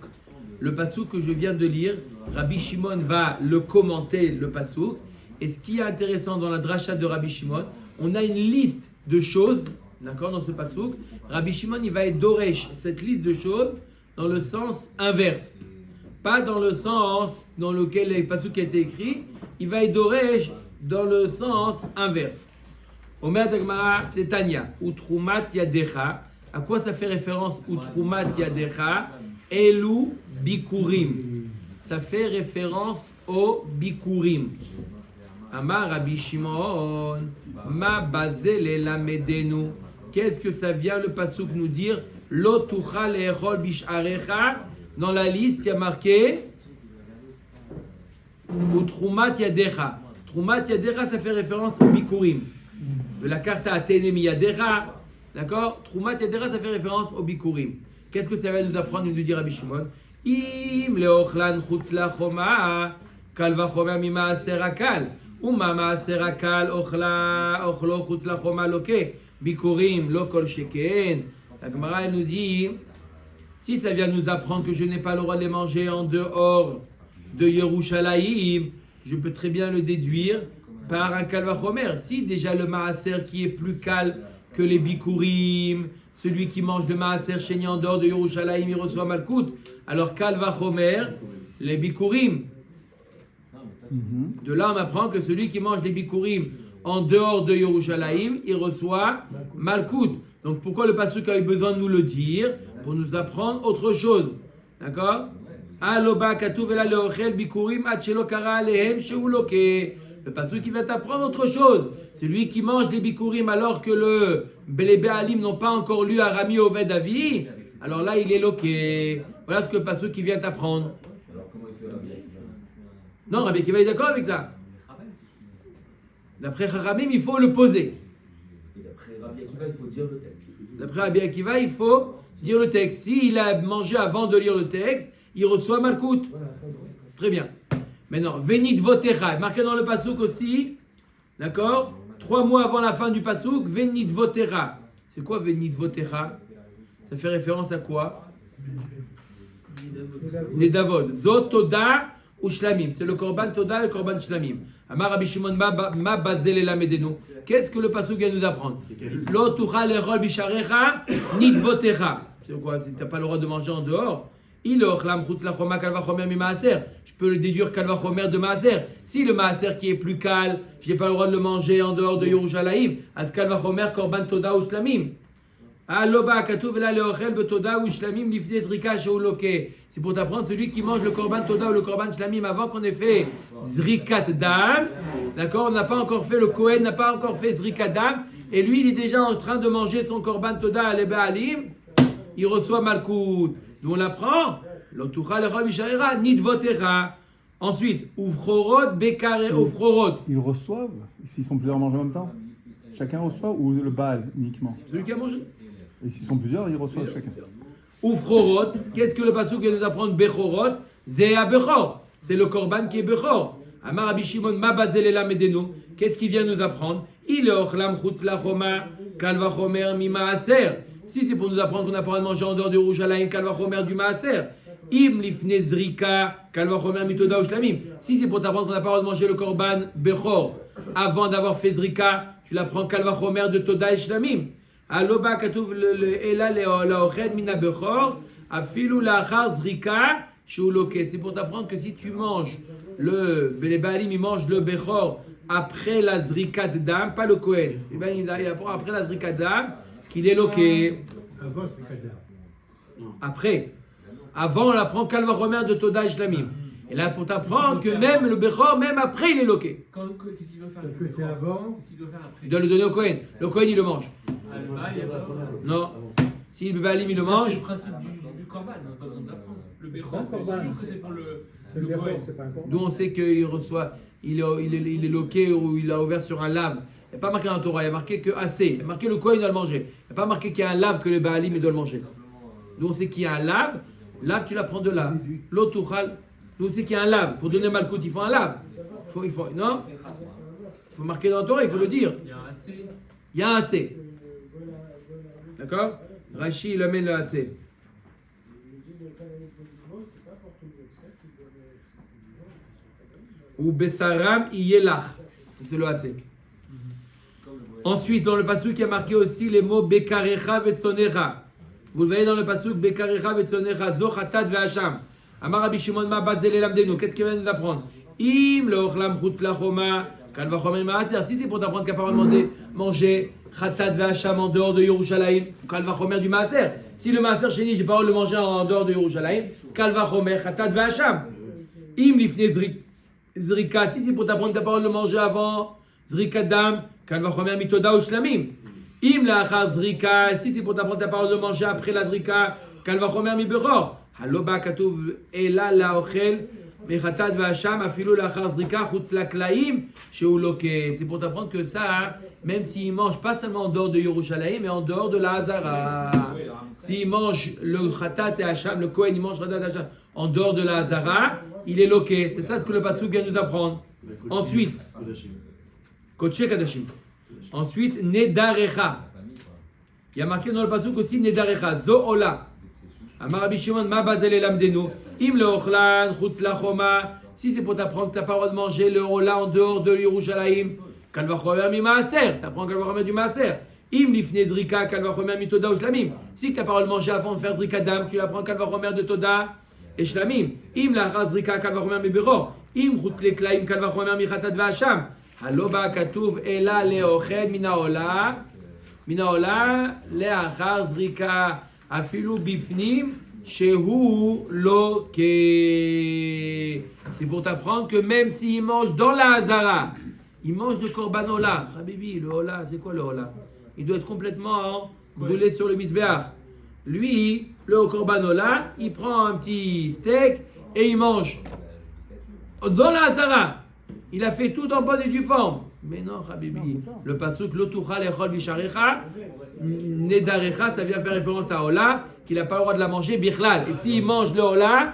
Le pasouk que je viens de lire, Rabbi Shimon va le commenter, le pasouk. Et ce qui est intéressant dans la dracha de Rabbi Shimon, on a une liste de choses, d'accord, dans ce pasouk. Rabbi Shimon, il va être doresh cette liste de choses dans le sens inverse. Pas dans le sens dans lequel le pasouk a été écrit, il va être doresh dans le sens inverse. Omer Dagmara Tanya, Utrumat Yadecha. À quoi ça fait référence Utrumat Yadecha? Elu Bikurim. Ça fait référence au Bikurim. Amar Rabbi Shimon, Ma Bazel Lamedenu. Qu'est-ce que ça vient le pasouk nous dire? Lo tuchal echol bisharecha. Dans la liste, il y a marqué Utrumat Yadecha. Trumat Yadecha, ça fait référence au Bikurim. De la carte à Tenemi Yadecha. D'accord? Trumat Yadecha, ça fait référence au Bikurim. Qu'est-ce que ça va nous apprendre, nous dire Rabbi Shimon? Im leochlan chutz la choma, kal vachoma mima aserakal. Uma maaserakal ochlo chutz la choma loke. Bikurim lo kol sheken. La Gemara, elle nous dit, si ça vient nous apprendre que je n'ai pas le droit de les manger en dehors de Yerushalayim, je peux très bien le déduire par un kal vachomer. Si déjà le maaser qui est plus kal que les bikurim, celui qui mange le maaser chéni en dehors de Yerushalayim, il reçoit malkout. Alors kal vachomer, les bikurim. De là, on apprend que celui qui mange les bikurim en dehors de Yerushalayim, il reçoit malkout. Donc pourquoi le pasuk a eu besoin de nous le dire? Pour nous apprendre autre chose. D'accord? Aloba katuv ela leochel bikurim ad shelo kara alehem shehu loke. Le pasuk qui va t'apprendre autre chose. C'est lui qui mange les bikurim alors que les Béalim n'ont pas encore lu Arami Oved Avi. Alors là, il est loqué. Voilà ce que le pasuk qui vient t'apprendre. Non, Rabbi Akiva est d'accord avec ça. D'après Chachamim, il faut le poser. D'après Rabbi Akiva, il faut dire le texte. D'après Rabbi Akiva, il faut dire le texte. S'il a mangé avant de lire le texte, il reçoit malkout. Très bien. Maintenant, Venit Votecha, marqué dans le pasouk aussi, d'accord? 3 mois avant la fin du pasouk, Venit Votecha. C'est quoi Venit Votecha? Ça fait référence à quoi? Les Davod. Zot Toda ou Shlamim. C'est le Korban Toda et le Korban Shlamim. Amar Rabbi Shimon ma bazel la medenu. Qu'est-ce que le pasouk vient nous apprendre? Lo tuchal echol bisharecha nit votecha. C'est quoi? Si tu n'as pas le droit de manger en dehors, je peux le déduire kalva chomer de maaser. Si le maaser qui est plus kal, je n'ai pas le droit de le manger en dehors de Yerushalayim, as kalva chomer korban toda ou shlamim. C'est pour t'apprendre celui qui mange le korban toda ou le korban shlamim avant qu'on ait fait zrikat dam. D'accord, on n'a pas encore fait, le Kohen n'a pas encore fait zrikat dam. Et lui, il est déjà en train de manger son korban toda à l'Ebaalim. Il reçoit malkout. D'où on l'apprend. Ensuite, ufrorot, bekare, ufrorot. Ils reçoivent, s'ils sont plusieurs à manger en même temps. Chacun reçoit ou le Baal uniquement? Celui qui a mangé. Et s'ils sont plusieurs, ils reçoivent chacun. Ufrorot, qu'est-ce que le pasuk vient nous apprendre? Bechorot, zéa bechor. C'est le korban qui est bechor. Amar Rabbi Shimon, ma bazel la medenu. Qu'est-ce qu'il vient nous apprendre? Il ochlam chutz la choma, kalva chomer mima aser. Si c'est pour nous apprendre qu'on n'a pas le droit de manger en dehors de Yerushalayim, kalva chomer du maaser. Im lifne zrika, kalva chomer mitoda ou shlamim. Si c'est pour t'apprendre qu'on n'a pas le droit de manger le korban bechor avant d'avoir fait zrika, tu l'apprends kalva chomer de toda et shlamim. Aloba katuv ela leoched mina bechor, afilu lachar zrika, sheuloke. C'est pour t'apprendre que si tu manges les Baalim, ils mangent le bechor après la zrikat dam, pas le Kohen. Et ben il apprend après la zrikat dam. qu'il est loqué. Avant, c'est Kadar. Après, avant, on apprend Kalvachomer de Toda et Shlamim. Et là, pour t'apprendre que même le Bechor, même après, il est loqué. Qu'est-ce qu'il doit faire? Parce que c'est avant. Qu'est-ce qu'il doit faire après? Il doit le donner au Kohen. Le Kohen, il le mange. Ah, le bail, Non. Si le Baalim, il le ça, mange. c'est le principe du Corban, on n'a pas besoin d'apprendre. Le Béchor, pas un c'est Corban. sûr que c'est pour le Le Kohen. c'est pas un corban. D'où on sait qu'il reçoit, il est loqué ou il a ouvert sur un lave. Il n'y a pas marqué dans la Torah, il y a marqué que assez. Il y a marqué le Kohen doit le manger. Il n'y a pas marqué qu'il y a un lave que le Baalim il doit le manger. D'où on sait qu'il y a un lave. Lave, tu la prends de lave. L'autre, d'où on sait qu'il y a un lave. Pour donner Malkout, il faut un lave. Non. Il faut marquer dans la Torah, il faut le dire. Il y a un assez. Il y a un assez. D'accord? Rashi, il amène le assez. Ou Bessaram Iyelach. C'est le assez. Ensuite, dans le pasuk, il y a marqué aussi les mots Bekarecha Vetsonecha. Vous le voyez dans le pasuk Bekarecha Vetsonecha, Zochatat Ve'asham. Amar Rabbi Shimon Ma Bazele Lamdenu. Qu'est-ce qu'il vient nous apprendre? Im Leochlam Chutz Lachoma, Kalvachomer Maaser. Si c'est pour t'apprendre qu'à pas demander manger Chatat Ve'asham en dehors de Yerushalayim, Kalvachomer du Maaser. Si le Maaser chéni, j'ai pas le manger en dehors de Yerushalayim, Kalvachomer Chatat Ve'asham. Im Lifne Zrika. Si c'est pour t'apprendre qu'à pas le manger avant Zrikadam. Kalvachomer mitoda ou shlamim. Im la'achar zrika. Si c'est pour t'apprendre ta parole de manger après la zrika. Kalvachomer mi bechor. Haloba katuv ela la'ochel mechatat va'asham afilu la'achar zrika chutz la'klaim shehu loke. C'est pour t'apprendre que ça, même s'il mange pas seulement en dehors de Yerushalayim, mais en dehors de la Hazara. S'il mange le chatat et hacham, le Kohen il mange chatat et hacham en dehors de la Hazara, il est loqué. C'est ça ce que le pasuk vient nous apprendre. Ensuite. Kodesh Kadashim. Ensuite, Nedarecha. Il y a marqué dans le pasuk aussi Nedarecha. Zo'ola. Amar Rabbi Shimon Ma Bazele Lamdenu. Im leochlan chutz lachoma. Si c'est pour t'apprendre que tu n'as pas le droit de manger le ola en dehors de Yerushalayim, Kalvachomer mi maaser. Tu apprends Kalvachomer du maaser. Im lifne zrika Kalvachomer mi toda ou shlamim. Si tu n'as pas le droit de manger avant de faire zrika dam, tu l'apprends Kalvachomer de toda et shlamim. Im lachar zrika Kalvachomer mi beror. Im chutz leklaim Kalvachomer mi chatat va'asham. Haloba katuv ela leochel minaola leachar zrika afilu bifnim shehu loke. C'est pour t'apprendre que même s'il mange dans la Hazara, il mange le korban ola. Habibi, le ola, c'est quoi le ola? Il doit être complètement brûlé sur le misbéach. Lui, le korban ola, il prend un petit steak et il mange dans la Hazara. Il a fait tout en bonne et due forme. Mais non, Habibi. Le pasuk, l'otucha lechol bisharecha, nedarecha, ça vient faire référence à Ola, qu'il n'a pas le droit de la manger, bichlal. Et s'il mange le Ola,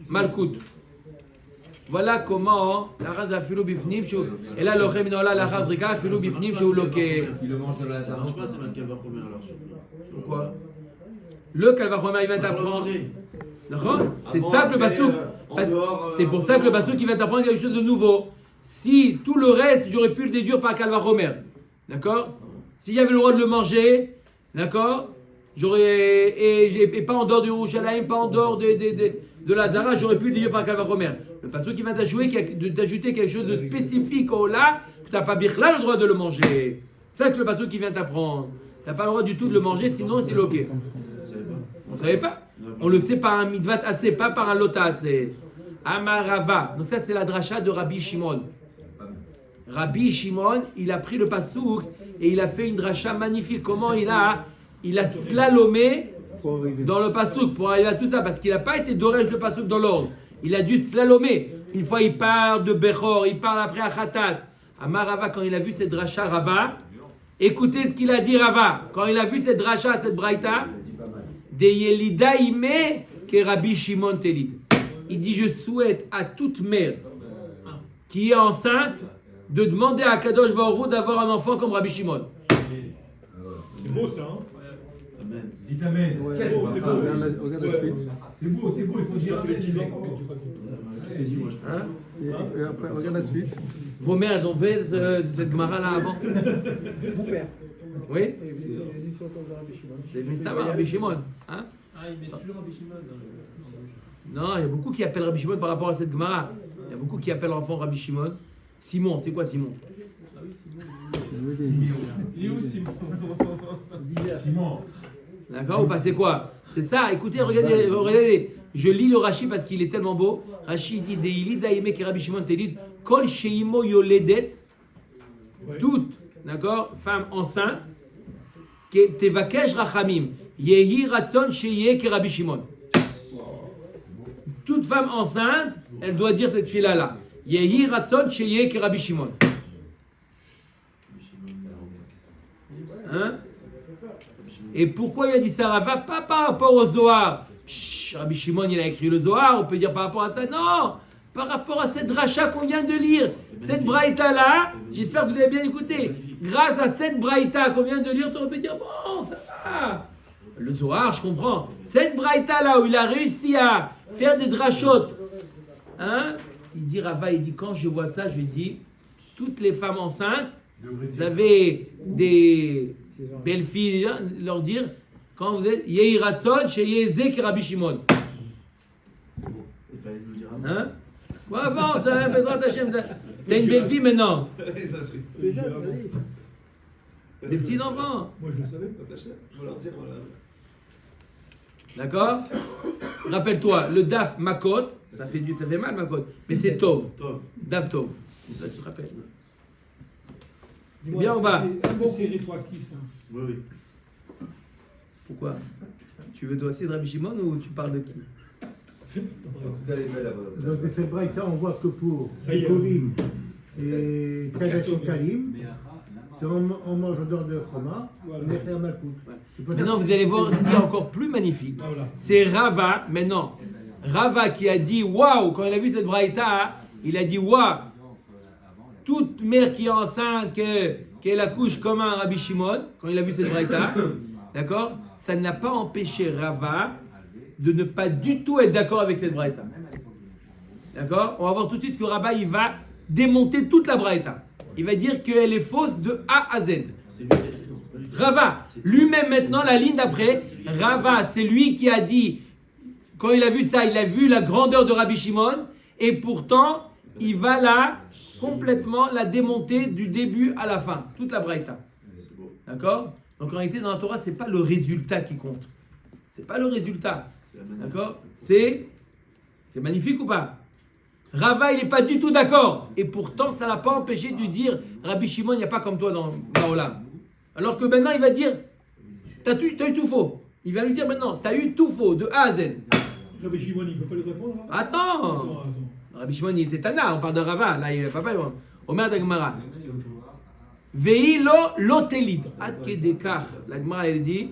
malkout. Voilà comment la race a filou bifnim, et là, le min Ola, la race rika, filou bifnim, chez Ouloké. Il le mange de la Ça marche pas, c'est mal Kalvachomer alors. Pourquoi? Le Kalvachomer, il va t'apprendre. C'est ça que le pasuk. C'est pour ça que le pasuk qui va t'apprendre quelque chose de nouveau. Si tout le reste, j'aurais pu le déduire par Kalvachomer. D'accord? S'il y avait le droit de le manger, d'accord? Et pas en dehors du Yerushalayim, pas en dehors de la Zara, j'aurais pu le déduire par Kalvachomer. Le pasuk qui va t'ajouter quelque chose de spécifique au là, que tu n'as pas birla le droit de le manger. C'est ça que le pasuk qui vient t'apprendre. Tu n'as pas le droit du tout de le manger, sinon c'est loqué. On ne savait pas. On le sait par un mitvat assez, pas par un lota assez. Amarava. Donc ça c'est la dracha de Rabbi Shimon. Rabbi Shimon, il a pris le pasouk et il a fait une dracha magnifique. Comment il a slalomé dans le pasouk pour arriver à tout ça, parce qu'il n'a pas été doré le pasouk dans l'ordre. Il a dû slalomer. Une fois il parle de Bechor, il parle après à Khatat. Amarava, quand il a vu cette dracha Rava, écoutez ce qu'il a dit Rava. Quand il a vu cette dracha, cette braïta, de Yelida Ime que Rabbi Shimon Telid. Il dit, je souhaite à toute mère qui est enceinte de demander à Kadosh Baruch Hu d'avoir un enfant comme Rabbi Shimon. C'est beau ça, hein? Amen. Dites Amen. C'est beau, c'est beau. Regarde la suite. C'est beau, il faut dire C'est les petits Amen. enfants. Hein? Et après, regarde la suite. Vos mères, elles ont fait cette Gemara là avant? Mon père. Oui? C'est une histoire comme Rabbi Shimon. C'est Mistama Rabbi Shimon. Hein? Ah, il met toujours Rabbi Shimon. Non, il y a beaucoup qui appellent Rabbi Shimon par rapport à cette Gemara. Il y a beaucoup qui appellent l'enfant Rabbi Shimon. Simon, c'est quoi Simon? Ah oui, Simon. Il est où Simon Simon. D'accord ou pas? C'est quoi? C'est ça. Écoutez, regardez. Je lis le Rashi parce qu'il est tellement beau. Rashi dit Deili daime ki Rabbi Shimon Telid kol sheimo yoledet. Toute, d'accord, femme enceinte, que tevakesh rachamim yehi ratzon sheye ki Rabbi Shimon. Toute femme enceinte, elle doit dire cette fille là. Yehi ratzon sheye ki Rabbi Shimon. Hein? Et pourquoi il a dit ça, Rava? Pas par rapport au Zohar. Chut, Rabbi Shimon, il a écrit le Zohar, on peut dire par rapport à ça. Non, par rapport à cette dracha qu'on vient de lire. Cette braïta là, j'espère que vous avez bien écouté. Grâce à cette braïta qu'on vient de lire, on peut dire, bon, ça va. Le Zohar, je comprends. Cette braïta là où il a réussi à faire des drachot, hein? Il dit, Rava, il dit, quand je vois ça, je lui dis, toutes les femmes enceintes, vous avez des belles filles, leur dire, quand vous êtes Yehi Ratzon, chez Yezek Rabbi Shimon. C'est bon. Il fallait nous dire avant. Hein? Ouais, avant, t'as une belle fille maintenant. Des petits enfants. Moi, je le savais. Je vais leur dire, voilà. D'accord? Rappelle-toi, le Daf Makot, ça fait mal Makot, mais c'est Tov. Top. Daf Tov. Ça, tu te rappelles? Dis-moi, Bien, est-ce on que va. est-ce que c'est rétroactif, ça? Oui, oui. Pourquoi? Tu veux toi aussi de Rabbi Shimon ou tu parles de qui? En tout cas, elle est belle là-bas. Donc, de cette braïta, on voit que pour Ça y est. Korim et Kadesh et Kalim, si on mange en dehors de Choma, on est à Malkout. Maintenant, vous allez voir ce qui est encore plus magnifique. Voilà. C'est Rava, maintenant. Rava qui a dit waouh, quand il a vu cette braïta, il a dit waouh. Toute mère qui est enceinte, qu'elle accouche comme un Rabbi Shimon, quand il a vu cette braïta, d'accord, ça n'a pas empêché Rava de ne pas du tout être d'accord avec cette braïta. D'accord? On va voir tout de suite que Rava, il va démonter toute la braïta. Il va dire qu'elle est fausse de A à Z. C'est lui qui a écrit. Rava, lui-même maintenant, la ligne d'après, Rava, c'est lui qui a dit, quand il a vu ça, il a vu la grandeur de Rabbi Shimon, et pourtant, il va là complètement la démonter du début à la fin, toute la braïta. C'est beau. D'accord? Donc en réalité, dans la Torah, c'est pas le résultat qui compte. C'est pas le résultat. C'est la manière. D'accord? C'est magnifique ou pas? Rava, il n'est pas du tout d'accord. Et pourtant, ça n'a pas empêché de lui dire Rabbi Shimon, il n'y a pas comme toi dans Baolam. Alors que maintenant, il va dire t'as eu tout faux. Il va lui dire maintenant t'as eu tout faux, de A à Z. Rabbi Shimon, il ne peut pas lui répondre, hein? Attends! Rabbi Shimon, il était Tana, on parle de Rava. Là, il ne va pas loin. Omer d'Agmara. Vei lo telid. Ad kedekach. La Gemara, elle dit.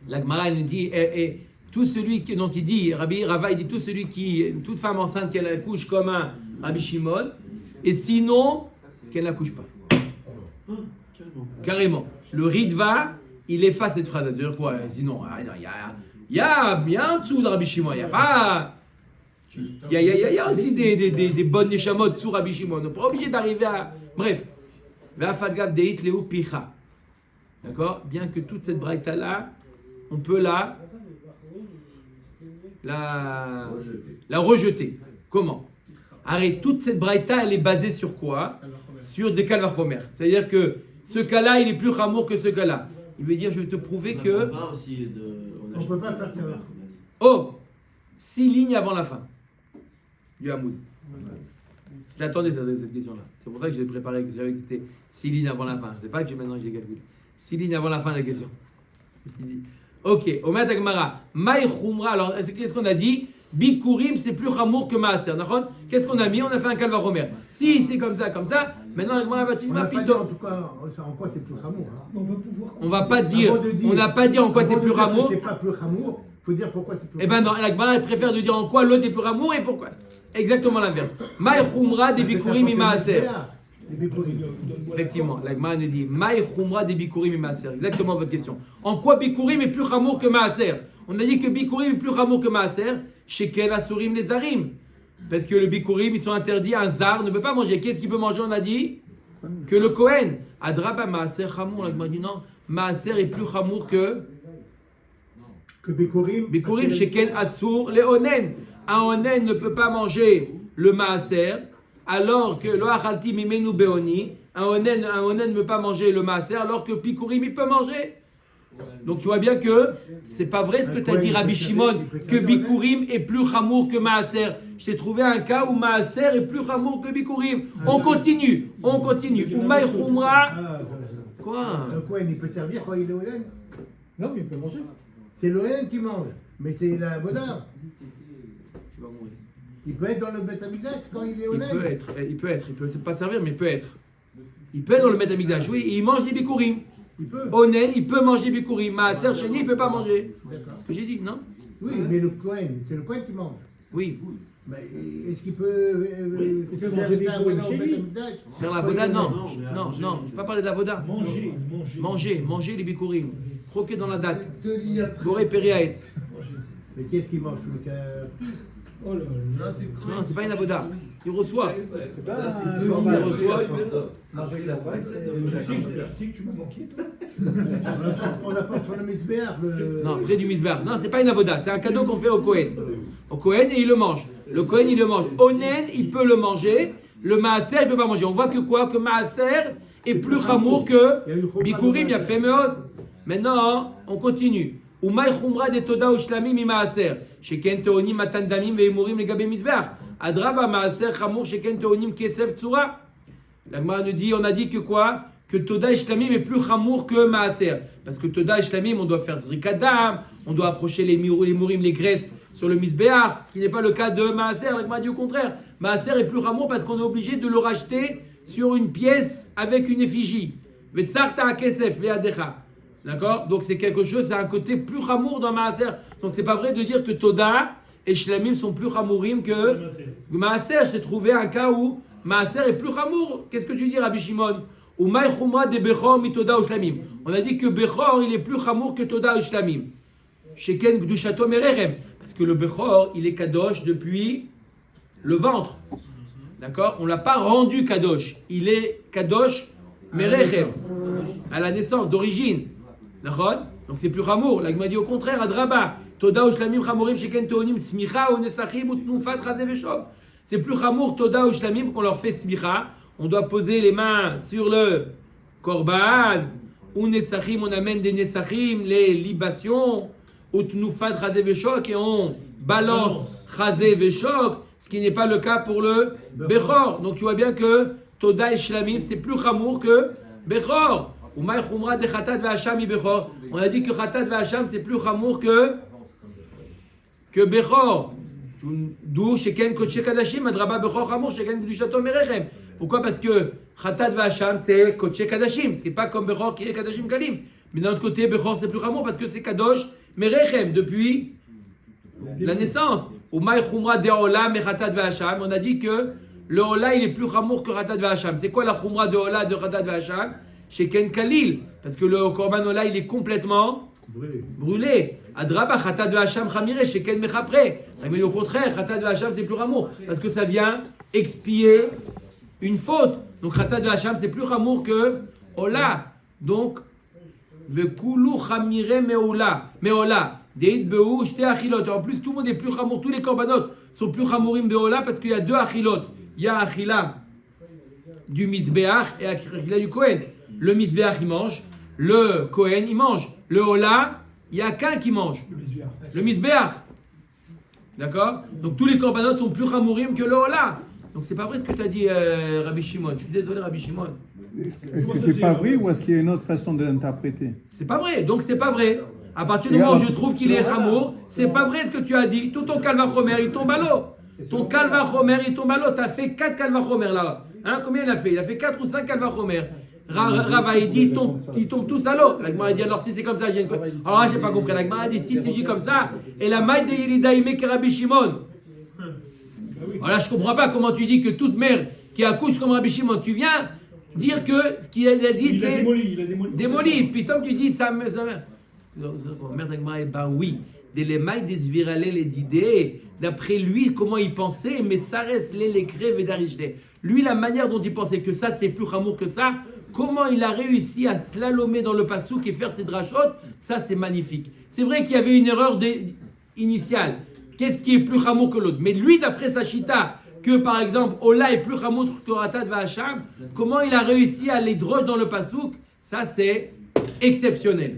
La Gemara, elle dit. Et tout celui qui. Donc, il dit. Rava, il dit tout celui qui. Toute femme enceinte qu'elle accouche comme un Rabbi Shimon. Et sinon, qu'elle n'accouche pas. Carrément. Le Ritva, il efface cette phrase. C'est-à-dire quoi? Sinon, il y a bien en dessous de Rabbi Shimon. Il n'y a pas. Il y a aussi des bonnes neshamot sous Rabbi Shimon. On n'est pas obligé d'arriver à. Bref. D'accord? Bien que toute cette braïta là, on peut la rejeter. Comment? Arrête, toute cette braïta, elle est basée sur quoi? Sur des kalvachomer. C'est-à-dire que ce cas-là, il est plus chamour que ce cas-là. Il veut dire, je vais te prouver que. On ne peut pas faire que. Oh, 6 lignes avant la fin du Hamoud. J'attendais cette question-là. C'est pour ça que je l'ai préparé, que j'avais que c'était 6 lignes avant la fin. Je ne sais pas que maintenant j'ai calculé. 6 lignes avant la fin de la question. Il dit, ok, Omer Tagmara, Maï Khumra. Alors, qu'est-ce qu'on a dit? Bikurim, c'est plus Hamour que Maaser. Qu'est-ce qu'on a mis? On a fait un calvachomer. Si c'est comme ça, maintenant, Tagmara va te On dire, n'a pas dit en tout cas en quoi c'est plus Hamour. Hein. On va pouvoir. on va pas dire, Avant de dire- on n'a pas dit en quoi c'est avant de plus dire que Hamour. C'est pas plus Hamour, il faut dire pourquoi c'est plus Eh ben non, la Gemara elle préfère de dire en quoi l'autre est plus Hamour et pourquoi. Exactement l'inverse. Maï Khumra des Bikurim Maaser. Les Bikurim. Effectivement, la Gemara nous dit Maï Khumra des Bikurim et Maaser. Exactement votre question. En quoi Bikurim est plus Hamour que Maaser? On a dit que Bikurim est plus Hamour que Maaser chez Kel Asurim les Zarim. Parce que le Bikurim, ils sont interdits, un Zar ne peut pas manger. Qu'est-ce qu'il peut manger? On a dit que le Kohen. Adraba Maaser Hamour. La Gemara dit non, Maaser est plus Hamour que Bikurim. Bikurim chez Ken Asur les Onen. Un Onen ne peut pas manger le Maaser alors que lo achalti mimenu beoni, un onen ne peut pas manger le maaser, alors que Bikurim il peut manger. Donc tu vois bien que c'est pas vrai ce que tu as dit Rabbi Shimon, que Bikurim est plus chamour que maaser. Je t'ai trouvé un cas où maaser est plus chamour que Bikurim. On continue. Umay Khumra. Quoi? Un Kohen, il peut servir quand il est Ohen? Non, mais il peut manger. C'est l'Ohen qui mange, mais c'est la Vodar. Il peut être dans le Beth Amikdash quand il est Ohen? Il peut pas servir, mais il peut être. Il peut être dans le Beth Amikdash, oui, et il mange des Bikurim. Il peut. Onen, il peut manger Bikurim. Maaser Sheni, il peut pas manger. C'est ce que j'ai dit, non? Oui, mais le Kohen, c'est le Kohen qui mange. Oui. Mais est-ce qu'il peut il peut faire manger des un Kohen Avoda au chez Beth lui. Amikdash? Faire la voda, non. non, Je ne pas parler de la voda. Manger les Bikurim. Croquer dans la date. Goré Periaet. Mais qu'est-ce qu'il mange? Celui qui a- Oh là là. Non, c'est pas une avoda. Il reçoit. Il reçoit. Je sais que tu m'as manqué, toi. On apporte sur le Mizbeach. Non, près du misbar. Non, c'est pas une avoda. C'est un cadeau qu'on fait au Kohen. Au Kohen et il le mange. Le Kohen il le mange. Onen, il peut le manger. Le maaser, il peut pas manger. On voit que quoi? Que maaser est plus chamour que Bikurim, il a fait meod. Maintenant, on continue. Umay Khumra de Toda Ushlamim mi maaser. Sheken Teonim Matan Damim Veimurim Legabe Mizbeach. Adraba maaser chamour Sheken Teonim Kesef Tzura. La Gemara nous dit, on a dit que quoi? Que Toda et Shlamim est plus chamour que Maaser. Parce que Toda et Shlamim, on doit faire Zrikadam, on doit approcher les mourim, les graisses sur le Misbéar, ce qui n'est pas le cas de Maaser. La Gemara dit au contraire. Maaser est plus chamour parce qu'on est obligé de le racheter sur une pièce avec une effigie. Vetsarta Kesef Veadecha. D'accord? Donc c'est quelque chose, c'est un côté plus chamour dans Maaser. Donc c'est pas vrai de dire que Toda et Shlamim sont plus chamourim que Maaser. Je t'ai trouvé un cas où Maaser est plus chamour. Qu'est-ce que tu dis, Rabbi Shimon? On a dit que Bechor, il est plus chamour que Toda ou Shlamim. Sheken Gdushato Mererem. Parce que le Bechor, il est kadosh depuis le ventre. D'accord? On ne l'a pas rendu kadosh. Il est kadosh Mererem. À la naissance, d'origine. D'accord? Donc c'est plus chamour. Là, il m'a dit au contraire, Adraba. Toda ou Shlamim chamorim Sheken Teonim Smicha ou Nesachim ou Tnufat Chazé Veshov. C'est plus chamour Toda ou Shlamim qu'on leur fait Smicha. On doit poser les mains sur le korban, ou nesachim, on amène des nesachim, les libations, ou tnufat chazé veshok, et on balance chazé veshok, ce qui n'est pas le cas pour le bechor. Donc tu vois bien que Toda et Shlamim, c'est plus chamour que bechor. Ou maï chumra de chatat ve'asham i bechor. On a dit que chatat ve'asham, c'est plus chamour que bechor. D'où sheken kodesh kadashim, adraba bechor chamour, sheken gdushato merechem. Pourquoi? Parce que Khatat Vacham c'est Kodesh Kadashim, ce qui n'est pas comme Bechor qui est Kadashim Kalim. Mais d'un autre côté, Bechor c'est plus chamour parce que c'est Kadosh Merechem depuis la naissance. Ou Maï Khumra de Ola et Khatat Vacham. On a dit que le Ola il est plus chamour que Khatat Vacham. C'est quoi la Khumra de Ola de Khatat Vacham? Chez Ken Kalil. Parce que le Korban Ola il est complètement brûlé. Adraba Khatat Vacham Chamire chez Ken Mechapre. Mais au contraire, Khatat Vacham c'est plus chamour parce que ça vient expier une faute. Donc Khatat Vacham c'est plus chamour que Ola. Donc Vekulu Chamire Meola. Deit Beu Shte Achilot. En plus tout le monde est plus chamour. Tous les korbanot sont plus chamourim Beola parce qu'il y a deux Achilot. Il y a Achila du Mizbeach et Achila du Kohen. Le Mizbeach il mange. Le Kohen il mange. Le Ola il n'y a qu'un qui mange. Le Mizbeach. D'accord? Donc tous les korbanot sont plus chamourim que le Ola. Donc c'est pas vrai ce que tu as dit, Rabbi Shimon. Je suis désolé, Rabbi Shimon. Est-ce que c'est pas vrai ou est-ce qu'il y a une autre façon de l'interpréter? C'est pas vrai, donc c'est pas vrai. À partir du moment où je trouve qu'il est chamour, c'est pas vrai ce que tu as dit. Tout ton calvachomer, il tombe à l'eau. Ton calvachomer, il tombe à l'eau. Tu as fait 4 calvachomer là. Hein, combien il a fait? Il a fait 4 ou 5 calvachomer. Rava, il dit, ils tombent tous à l'eau. La Gemara dit, alors si c'est comme ça, j'ai une... Alors j'ai pas compris. La Gemara dit, si tu dis comme ça, et la maille de Yelidaïme que Rabbi Shimon. Alors je comprends pas comment tu dis que toute mère qui accouche comme Rabbi Shimon, tu viens dire que ce qu'il a dit c'est démoli. Puis tant que tu dis ça mère. Ben oui, des mailles des virales les d'idées. D'après lui, comment il pensait, mais ça reste les crèves et d'arrichler. Lui, la manière dont il pensait que ça c'est plus chamour que ça, comment il a réussi à slalomer dans le pasouk et faire ses drachot, ça c'est magnifique. C'est vrai qu'il y avait une erreur initiale. Qu'est-ce qui est plus chamour que l'autre? Mais lui, d'après sa chita, que par exemple, Ola est plus Hamout Koratat Vahacham, comment il a réussi à les droger dans le pasouk, ça c'est exceptionnel.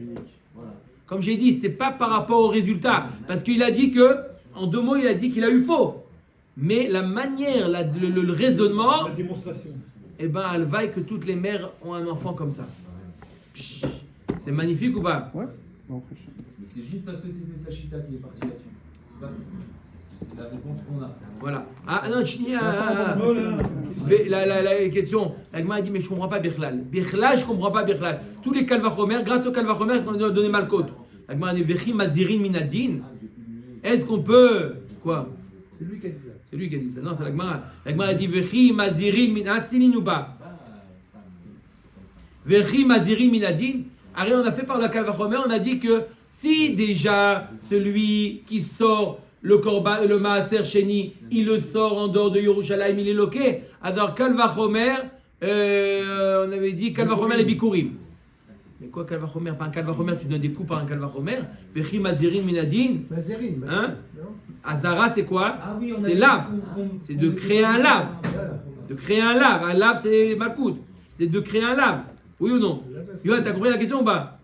Comme j'ai dit, c'est pas par rapport au résultat, parce qu'il a dit que, en 2 mots, il a dit qu'il a eu faux. Mais la manière, le raisonnement, La démonstration. eh ben, elle vaille que toutes les mères ont un enfant comme ça. Psh, c'est magnifique ou pas? Ouais. Bon, après, Mais c'est juste parce que c'était Sachita qui est parti là-dessus. C'est la réponse qu'on a. Voilà. Ah non, Voilà. la question. La Gemara dit, mais je comprends pas Birklal. Birklal, je comprends pas Birklal. Tous les Kalvachomer, grâce au Kalvachomer, on a donné Malkot. La Gemara dit, Vechi Mazirin Minadin. Est-ce qu'on peut. Quoi? C'est lui qui a dit ça. C'est lui qui a dit ça. Non, c'est la Gemara. La Gemara dit, Vechi Mazirin Minadin. Silin ou pas? Vechi Mazirin Minadin. Arrête, on a fait par le Kalvachomer, on a dit que si déjà celui qui sort le korban, le maaser sheni, il le sort en dehors de Yerushalayim, il est loqué. Alors Kalvachomer, on avait dit Kalvachomer et Bikurim. Mais quoi Kalvachomer? Pas un Kalvachomer, tu donnes des coups par un Kalvachomer. Vechi Mazirin Minadin. Mazerine. Hein? Non. Azara, c'est quoi? Oui, C'est lave. C'est de créer un lave. Voilà. De créer un lave. Un lave, c'est Malkout. C'est de créer un lave. Oui ou non? Yoann, t'as compris la question ou pas?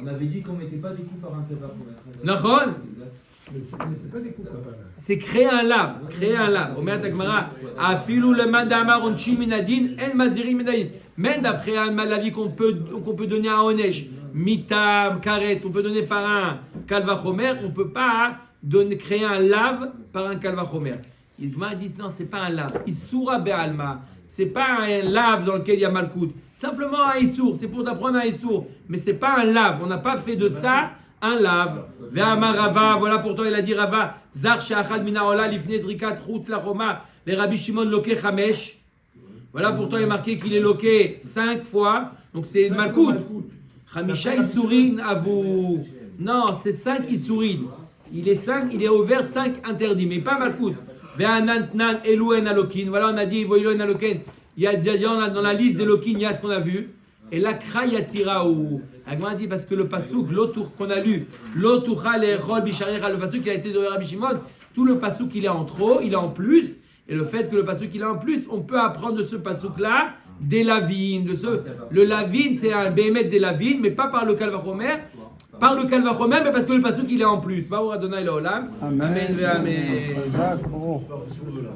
On avait dit qu'on mettait pas des coups par un Kalva Nachon? Mais c'est pas des coups comme ça. C'est créer un lave. Créer un lave. Omer Takmara. Afilou le mandamar onchi minadin en maziri minadin. Même d'après un malavi qu'on peut donner à Onesh, mitam, karet, on peut donner par un kalvachomer, on peut pas créer un lave par un kalvachomer. Il dit non, c'est pas un lave. Issoura be'alma. C'est pas un lave dans lequel il y a malkout. Simplement un issour. C'est pour t'apprendre un issour. Mais c'est pas un lave. On n'a pas fait de ça un lave. Ve'amar Rava. Voilà pourtant il a dit Rava. Zar she'achal mina ola lifnei zrikat chutz lachoma. Les Rabbi Shimon loqué chamesh. Voilà pourtant il est marqué qu'il est loqué 5 fois. Donc c'est malkout. Chamisha issourin à vous. Non, c'est 5 issourin. Il est ouvert 5 interdits. Mais pas malkout. Ve'anantnan eluen alokin. Voilà, on a dit voyloen alokin. Il y a dans la liste des lokin, il y a ce qu'on a vu. Et la krayatira ou. Agma dit parce que le pasouk, l'autour qu'on a lu, l'autoura les rol bisharicha, le pasouk qui a été de Rabbi Shimon, tout le pasouk il est en trop, il est en plus. Et le fait que le pasouk il est en plus, on peut apprendre de ce pasouk là des lavines. Le lavine, c'est un béhémet des lavines, mais pas par le kalvachomer. Par le kalvachomer, mais parce que le pasouk il est en plus. Baou Adonai Laolam. Amen. Amen. Amen. D'accord.